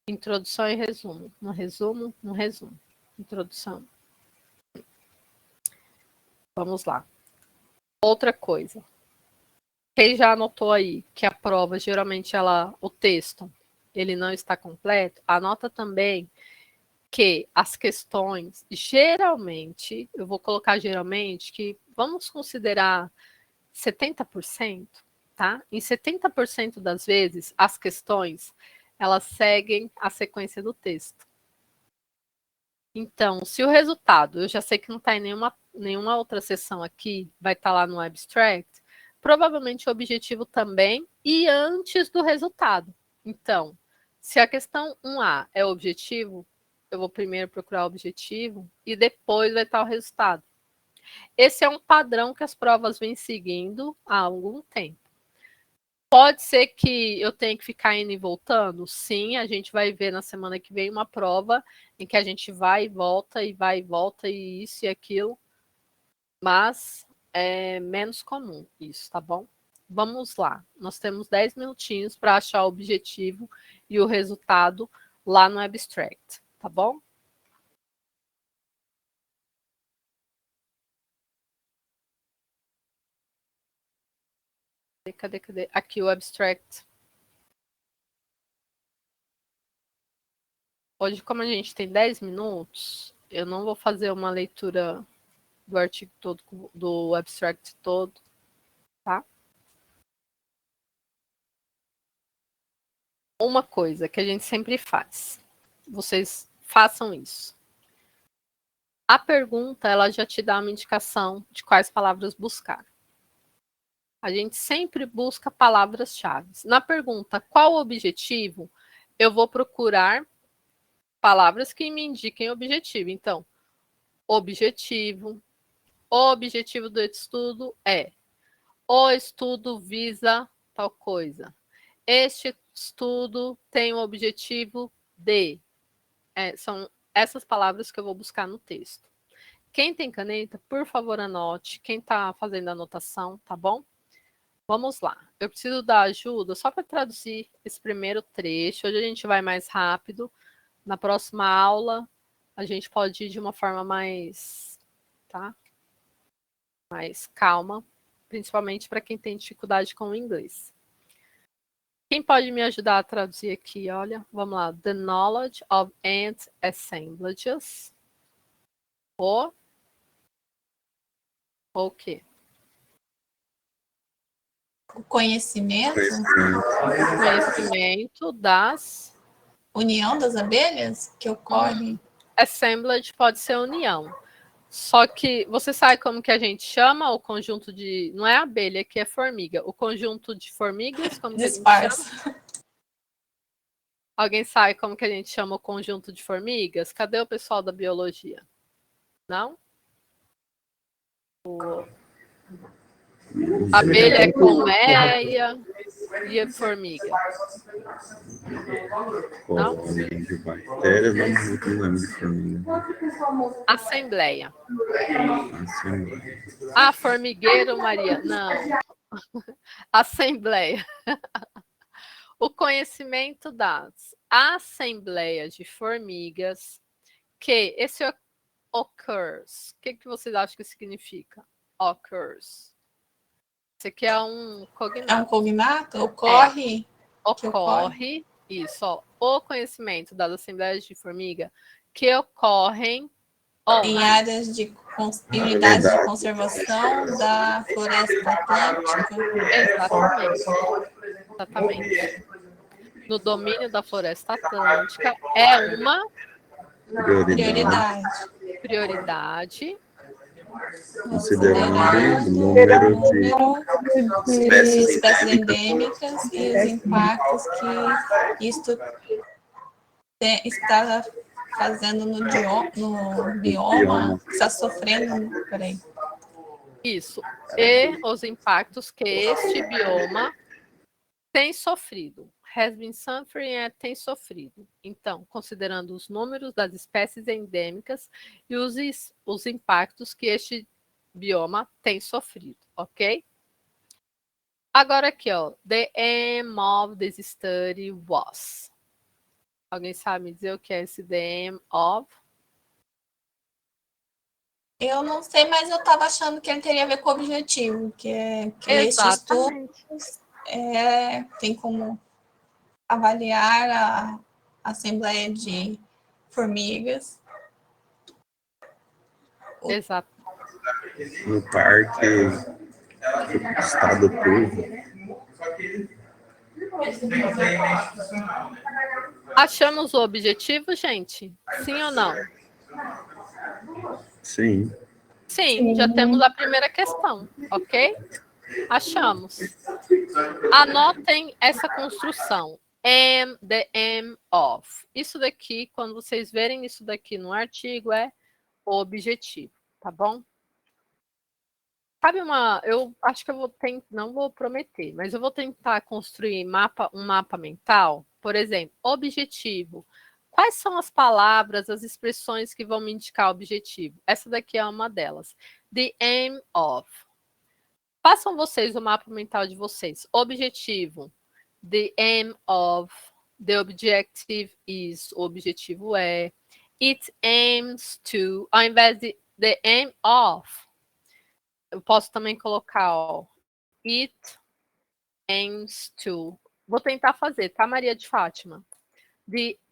Introdução e resumo. No resumo, no resumo. Introdução. Vamos lá. Outra coisa. Quem já anotou aí que a prova, geralmente, o texto, ele não está completo, anota também que as questões, geralmente, eu vou colocar geralmente, que vamos considerar 70%, tá? Em 70% das vezes, as questões, elas seguem a sequência do texto. Então, se o resultado, eu já sei que não está em nenhuma outra seção aqui, vai estar lá no abstract, provavelmente o objetivo também e antes do resultado. Então, se a questão 1A é o objetivo, eu vou primeiro procurar o objetivo e depois vai estar o resultado. Esse é um padrão que as provas vêm seguindo há algum tempo. Pode ser que eu tenha que ficar indo e voltando? Sim, a gente vai ver na semana que vem uma prova em que a gente vai e volta, e isso e aquilo, mas é menos comum isso, tá bom? Vamos lá, nós temos 10 minutinhos para achar o objetivo e o resultado lá no abstract, tá bom? Cadê? Aqui o abstract. Hoje, como a gente tem 10 minutos, eu não vou fazer uma leitura do artigo todo, do abstract todo, tá? Uma coisa que a gente sempre faz, vocês façam isso. A pergunta, ela já te dá uma indicação de quais palavras buscar. A gente sempre busca palavras-chave. Na pergunta, qual o objetivo? Eu vou procurar palavras que me indiquem objetivo. Então, objetivo. O objetivo do estudo é: o estudo visa tal coisa. Este estudo tem o objetivo de. São essas palavras que eu vou buscar no texto. Quem tem caneta, por favor, anote. Quem está fazendo anotação, tá bom? Vamos lá. Eu preciso da ajuda só para traduzir esse primeiro trecho. Hoje a gente vai mais rápido. Na próxima aula, a gente pode ir de uma forma mais, tá? Mais calma, principalmente para quem tem dificuldade com o inglês. Quem pode me ajudar a traduzir aqui? Olha, vamos lá. The knowledge of ant assemblages. O quê? O conhecimento? Conhecimento das... União das abelhas que ocorre? Assemblage pode ser união. Só que você sabe como que a gente chama o conjunto de... Não é abelha, que é formiga. O conjunto de formigas, como que a gente chama? Alguém sabe como que a gente chama o conjunto de formigas? Cadê o pessoal da biologia? Não? Abelha é colmeia e a formiga. Não? Colônia de bactérias, não lembro de formiga. Assembleia. Assembleia. Ah, formigueiro, Maria. Não. Assembleia. O conhecimento das assembleias de formigas, que esse occurs. O que vocês acham que significa? Occurs. Esse aqui é um cognato. É um cognato? Ocorre? Ocorre. Isso, ó. O conhecimento das assembleias de formiga que ocorrem em áreas de unidades de conservação da floresta atlântica. Exatamente. No domínio da floresta atlântica é uma prioridade. Considerando o número de espécies endêmicas e os impactos que isto está fazendo no bioma, está sofrendo. Peraí. Isso. E os impactos que este bioma tem sofrido. Has been suffering tem sofrido. Então, considerando os números das espécies endêmicas e os impactos que este bioma tem sofrido, ok? Agora aqui, ó. The aim of this study was. Alguém sabe me dizer o que é esse the aim of? Eu não sei, mas eu estava achando que ele teria a ver com o objetivo, que este estudo tem como avaliar a assembleia de formigas. Exato. No parque Estado Turvo. Achamos o objetivo, gente? Sim ou não? Sim. Sim, já temos a primeira questão, ok? Achamos. Anotem essa construção. Am, the aim of. Isso daqui, quando vocês verem isso daqui no artigo, é o objetivo, tá bom? Sabe eu acho que eu vou tentar, não vou prometer, mas eu vou tentar construir um mapa mental. Por exemplo, objetivo. Quais são as palavras, as expressões que vão me indicar o objetivo? Essa daqui é uma delas. The aim of. Façam vocês o mapa mental de vocês. Objetivo. The aim of. The objective is. O objetivo é. It aims to. Ao invés de the aim of, eu posso também colocar, ó. It aims to. Vou tentar fazer, tá, Maria de Fátima?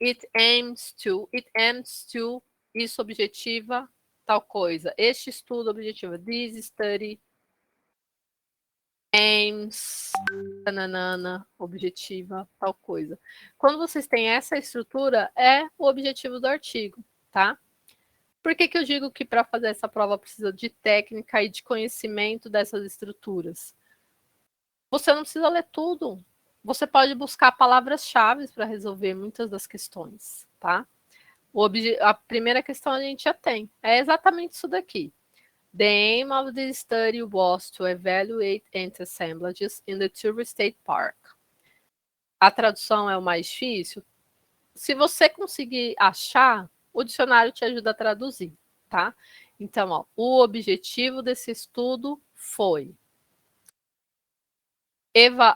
It aims to. It aims to. Isso objetiva tal coisa. Este estudo objetiva. This study aims, nanana, objetiva, tal coisa. Quando vocês têm essa estrutura, é o objetivo do artigo, tá? Por que eu digo que para fazer essa prova precisa de técnica e de conhecimento dessas estruturas? Você não precisa ler tudo. Você pode buscar palavras-chave para resolver muitas das questões, tá? A primeira questão a gente já tem. É exatamente isso daqui. The aim of the study was to evaluate ant-assemblages in the Turvo State Park. A tradução é o mais difícil. Se você conseguir achar, o dicionário te ajuda a traduzir, tá? Então, ó, o objetivo desse estudo foi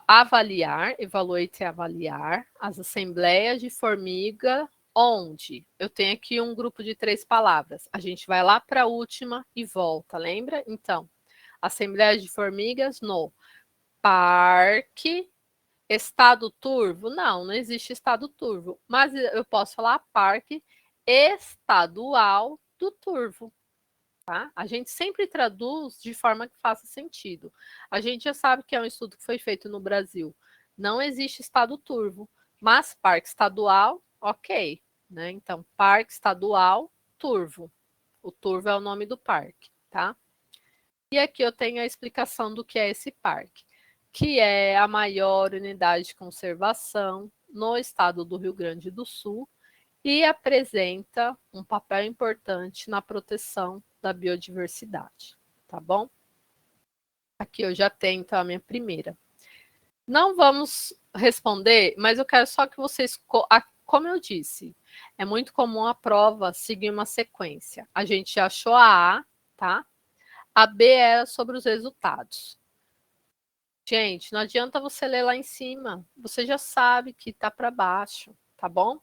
avaliar, evaluate é avaliar, as assembleias de formiga, onde? Eu tenho aqui um grupo de 3 palavras. A gente vai lá para a última e volta, lembra? Então, assembleias de formigas no parque Estado Turvo. Não existe Estado Turvo. Mas eu posso falar parque estadual do Turvo. tá? A gente sempre traduz de forma que faça sentido. A gente já sabe que é um estudo que foi feito no Brasil. Não existe estado turvo, mas parque estadual, ok, né? Então, parque estadual turvo. O turvo é o nome do parque, tá? E aqui eu tenho a explicação do que é esse parque, que é a maior unidade de conservação no estado do Rio Grande do Sul e apresenta um papel importante na proteção da biodiversidade, tá bom? Aqui eu já tenho, então, a minha primeira. Não vamos responder, mas eu quero só que vocês, como eu disse, é muito comum a prova seguir uma sequência. A gente já achou a A, tá? A B era sobre os resultados. Gente, não adianta você ler lá em cima. Você já sabe que tá para baixo, tá bom?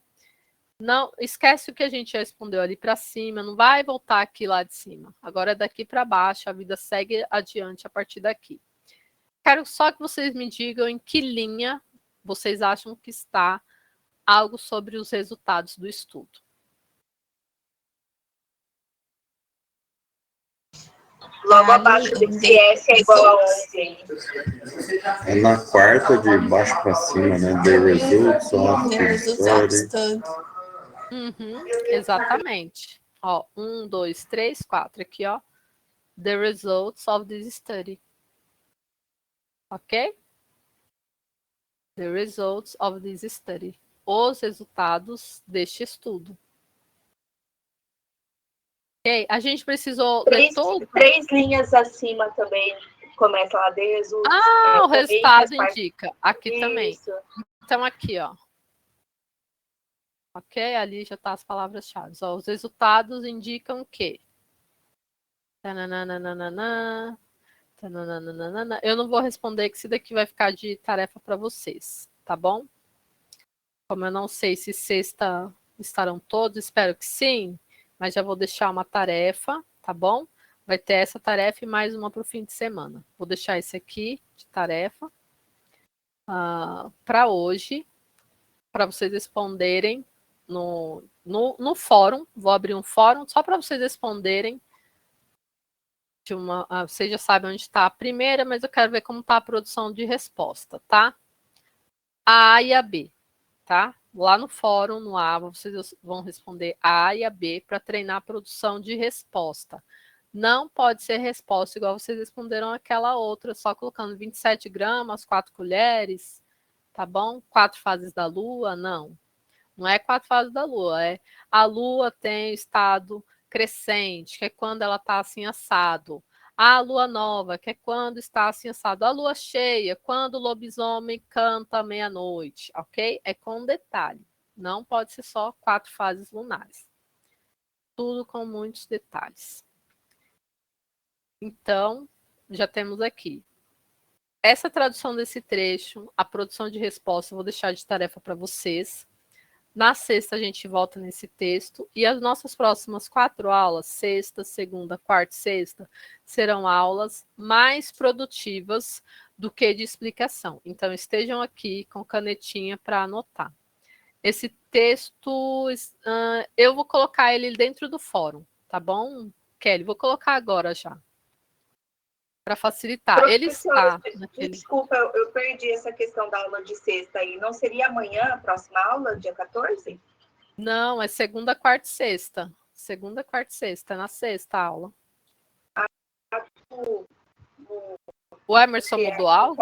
Não, esquece o que a gente já respondeu ali para cima, não vai voltar aqui lá de cima. Agora é daqui para baixo, a vida segue adiante a partir daqui. Quero só que vocês me digam em que linha vocês acham que está algo sobre os resultados do estudo. Logo abaixo do CS é igual a 11. É na quarta, de baixo para cima, né? The results of the study. Exatamente. Ó, 1, 2, 3, 4. Aqui, ó. The results of this study. Ok? The results of this study. Os resultados deste estudo. Ok? A gente precisou ler todo. 3 linhas acima também começa lá, The results. O resultado indica. Aqui Isso. também. Então, aqui, ó. Ok? Ali já tá as palavras-chave. Os resultados indicam que. Tananana. Eu não vou responder, que isso daqui vai ficar de tarefa para vocês, tá bom? Como eu não sei se sexta estarão todos, espero que sim, mas já vou deixar uma tarefa, tá bom? Vai ter essa tarefa e mais uma para o fim de semana. Vou deixar esse aqui de tarefa para hoje, para vocês responderem no fórum. Vou abrir um fórum só para vocês responderem. Vocês já sabem onde está a primeira, mas eu quero ver como está a produção de resposta, tá? A A e a B, tá? Lá no fórum, no AVA, vocês vão responder A e a B para treinar a produção de resposta. Não pode ser resposta igual vocês responderam aquela outra, só colocando 27 gramas, 4 colheres, tá bom? 4 fases da Lua, não. Não é 4 fases da Lua, é a Lua tem estado crescente, que é quando ela está assim assado. A lua nova, que é quando está assim assado. A lua cheia, quando o lobisomem canta à meia-noite, ok? É com detalhe. Não pode ser só 4 fases lunares. Tudo com muitos detalhes. Então, já temos aqui. Essa tradução desse trecho, a produção de resposta, eu vou deixar de tarefa para vocês. Na sexta, a gente volta nesse texto. E as nossas próximas 4 aulas, sexta, segunda, quarta e sexta, serão aulas mais produtivas do que de explicação. Então, estejam aqui com canetinha para anotar. Esse texto, eu vou colocar ele dentro do fórum, tá bom, Kelly? Vou colocar agora já, para facilitar. Professor, ele está naquele... Desculpa, eu perdi essa questão da aula de sexta aí. Não seria amanhã a próxima aula, dia 14? Não, é segunda, quarta e sexta. Segunda, quarta e sexta, é na sexta a aula. O Emerson mudou algo?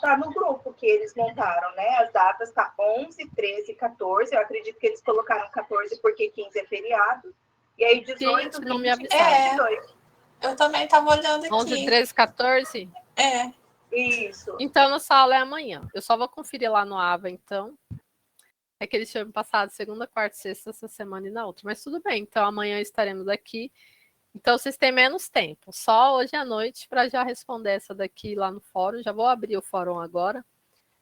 Tá no grupo que eles montaram, né? As datas tá 11, 13, 14. Eu acredito que eles colocaram 14 porque 15 é feriado. E aí 18, Gente, não me 20, avisaram. 22. Eu também estava olhando aqui. 11, 13, 14? É. Isso. Então, nossa aula é amanhã. Eu só vou conferir lá no AVA, então. É que eles tinham passado segunda, quarta e sexta essa semana e na outra. Mas tudo bem, então amanhã estaremos aqui. Então, vocês têm menos tempo. Só hoje à noite para já responder essa daqui lá no fórum. Já vou abrir o fórum agora.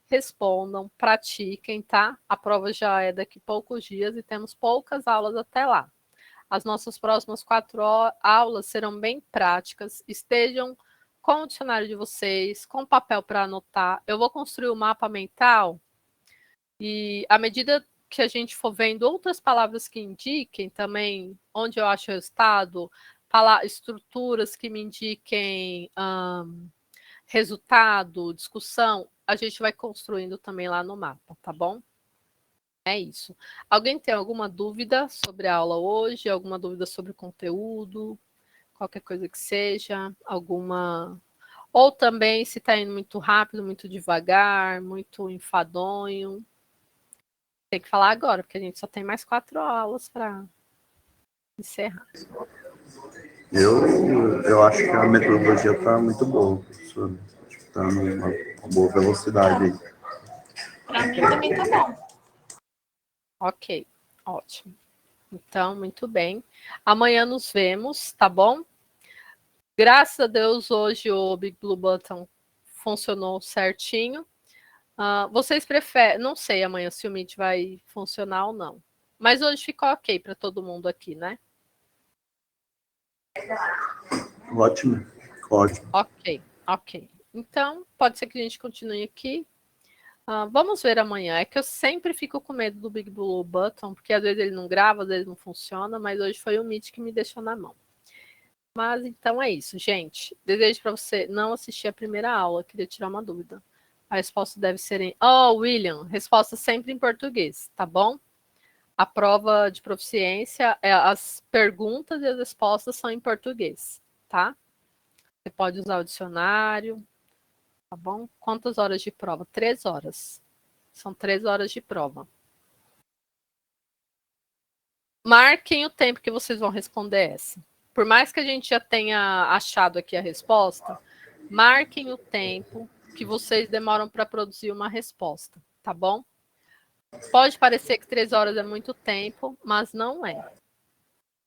Respondam, pratiquem, tá? A prova já é daqui a poucos dias e temos poucas aulas até lá. As nossas próximas 4 aulas serão bem práticas. Estejam com o dicionário de vocês, com papel para anotar. Eu vou construir o mapa mental e à medida que a gente for vendo outras palavras que indiquem também onde eu acho o resultado, estruturas que me indiquem resultado, discussão, a gente vai construindo também lá no mapa, tá bom? É isso. Alguém tem alguma dúvida sobre a aula hoje? Alguma dúvida sobre o conteúdo? Qualquer coisa que seja? Alguma... Ou também se está indo muito rápido, muito devagar, muito enfadonho. Tem que falar agora, porque a gente só tem mais 4 aulas para encerrar. Eu acho que a metodologia está muito boa, professor. Acho que está numa boa velocidade aí. Para mim também tá bom. Ok, ótimo. Então, muito bem. Amanhã nos vemos, tá bom? Graças a Deus, hoje o Big Blue Button funcionou certinho. Vocês preferem... Não sei amanhã se o Meet vai funcionar ou não. Mas hoje ficou ok para todo mundo aqui, né? Ótimo, ótimo. Ok. Então, pode ser que a gente continue aqui. Vamos ver amanhã. É que eu sempre fico com medo do Big Blue Button, porque às vezes ele não grava, às vezes não funciona, mas hoje foi o Meet que me deixou na mão. Mas então é isso, gente. Desejo para você não assistir a primeira aula, queria tirar uma dúvida. A resposta deve ser em... Oh, William, resposta sempre em português, tá bom? A prova de proficiência, as perguntas e as respostas são em português, tá? Você pode usar o dicionário, tá bom? Quantas horas de prova? 3 horas. São 3 horas de prova. Marquem o tempo que vocês vão responder essa. Por mais que a gente já tenha achado aqui a resposta, marquem o tempo que vocês demoram para produzir uma resposta, tá bom? Pode parecer que 3 horas é muito tempo, mas não é,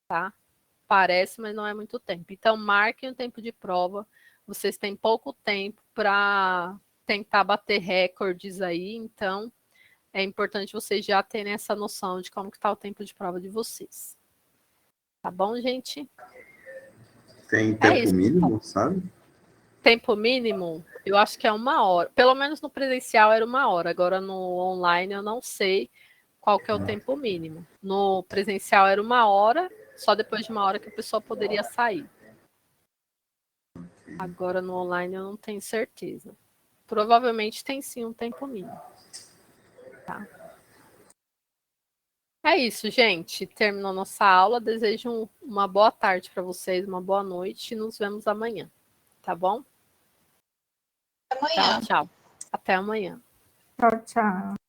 tá? Parece, mas não é muito tempo. Então, marquem o tempo de prova. Vocês têm pouco tempo para tentar bater recordes aí, então é importante vocês já terem essa noção de como está o tempo de prova de vocês. Tá bom, gente? Tem tempo mínimo, sabe? Tempo mínimo, eu acho que é 1 hora. Pelo menos no presencial era 1 hora. Agora no online eu não sei qual que é o tempo mínimo. No presencial era 1 hora, só depois de 1 hora que a pessoa poderia sair. Agora no online eu não tenho certeza. Provavelmente tem sim um tempo mínimo. Tá? É isso, gente. Terminou nossa aula. Desejo uma boa tarde para vocês, uma boa noite e nos vemos amanhã. Tá bom? Amanhã. Tchau. Até amanhã. Tchau, tchau.